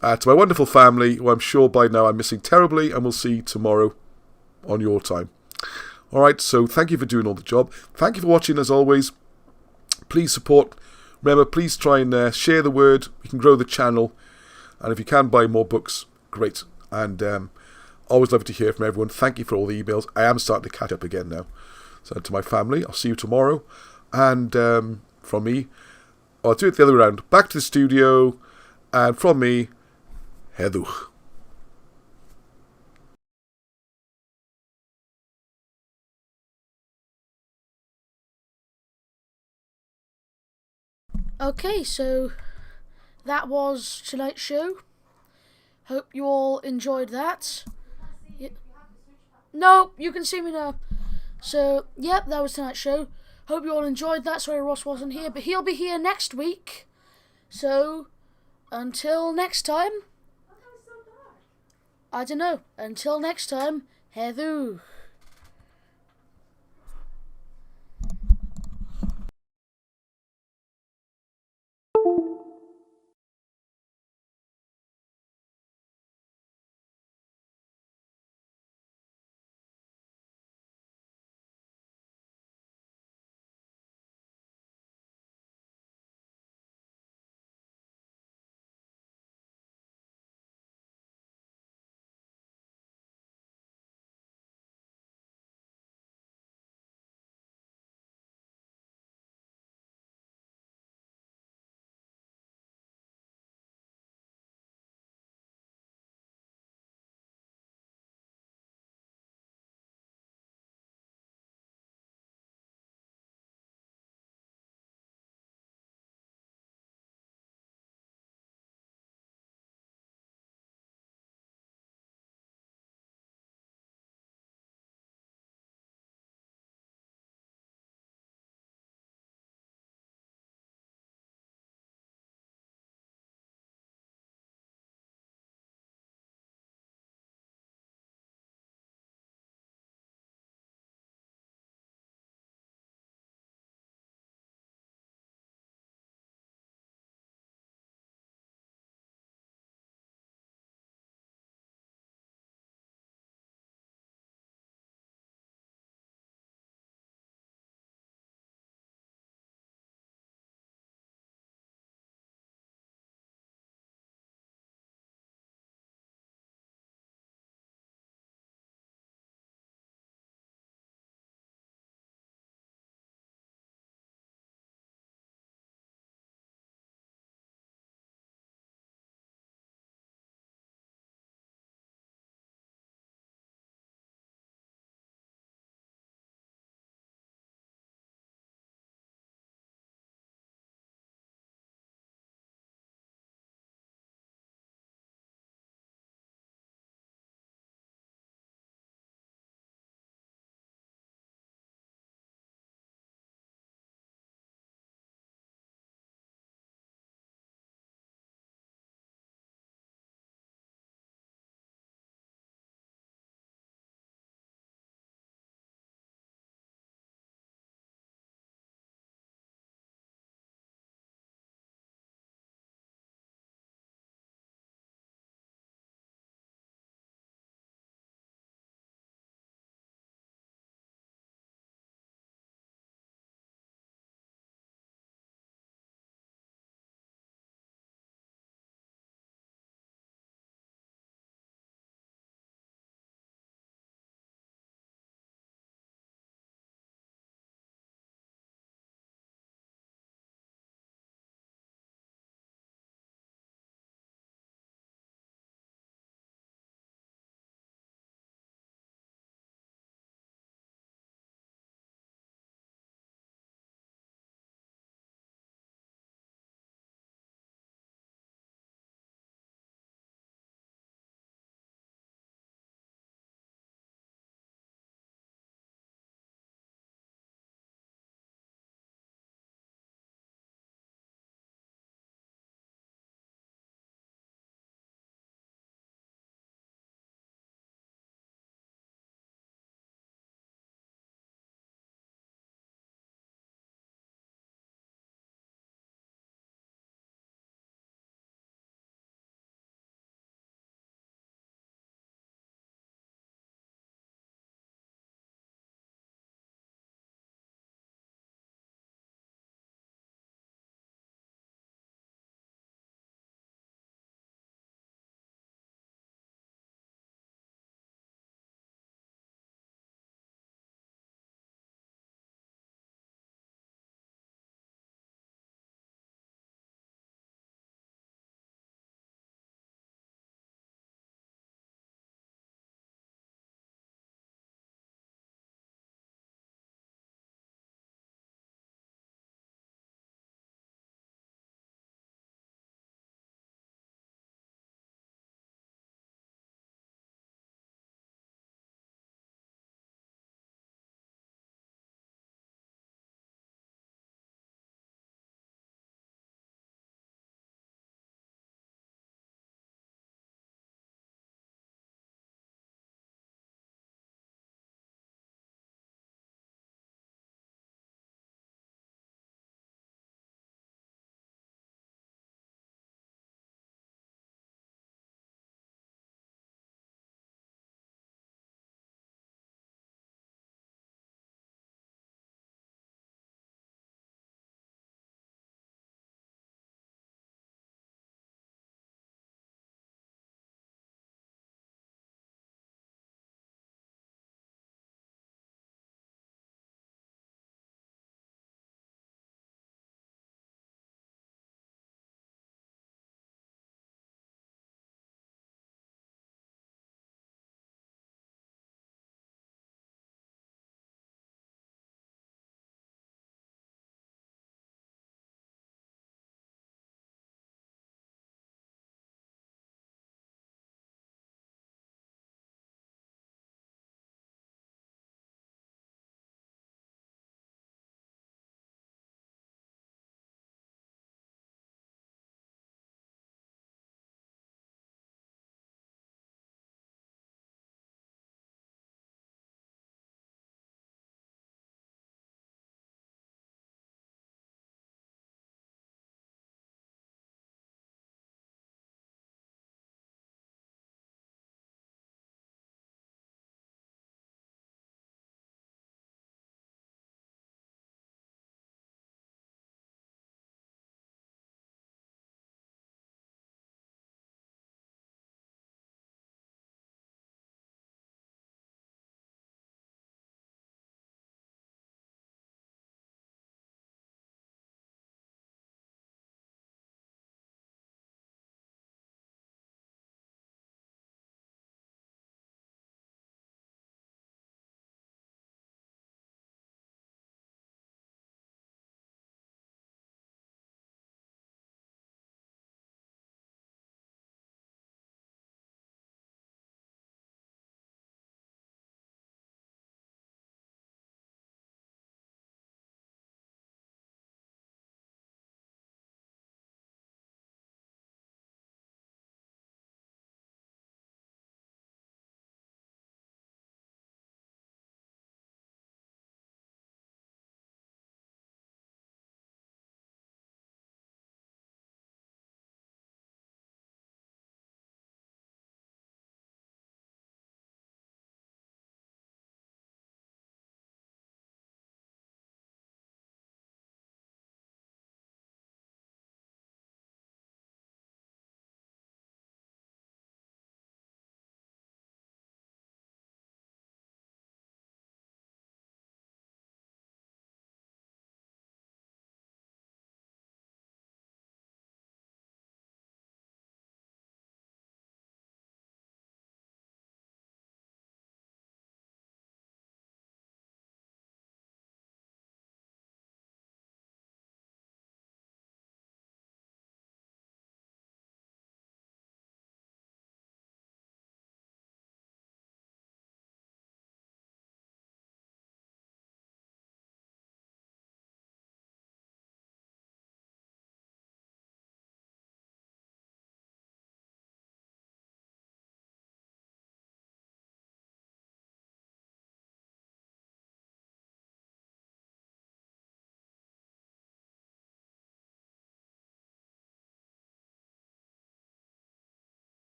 to my wonderful family, who I'm sure by now I'm missing terribly, and we'll see you tomorrow on your time. Alright, so thank you for doing all the job. Thank you for watching as always. Please support. Remember, please try and share the word. We can grow the channel. And if you can buy more books, great. And always love to hear from everyone. Thank you for all the emails. I am starting to catch up again now. So to my family, I'll see you tomorrow. And from me, I'll do it the other way around. Back to the studio. And from me, Heather. Okay, so that was tonight's show. Hope you all enjoyed that. No, you can see me now. So, yep, that was tonight's show. Hope you all enjoyed that. Sorry Ross wasn't here, but he'll be here next week. So, until next time. I don't know. Until next time, Heather.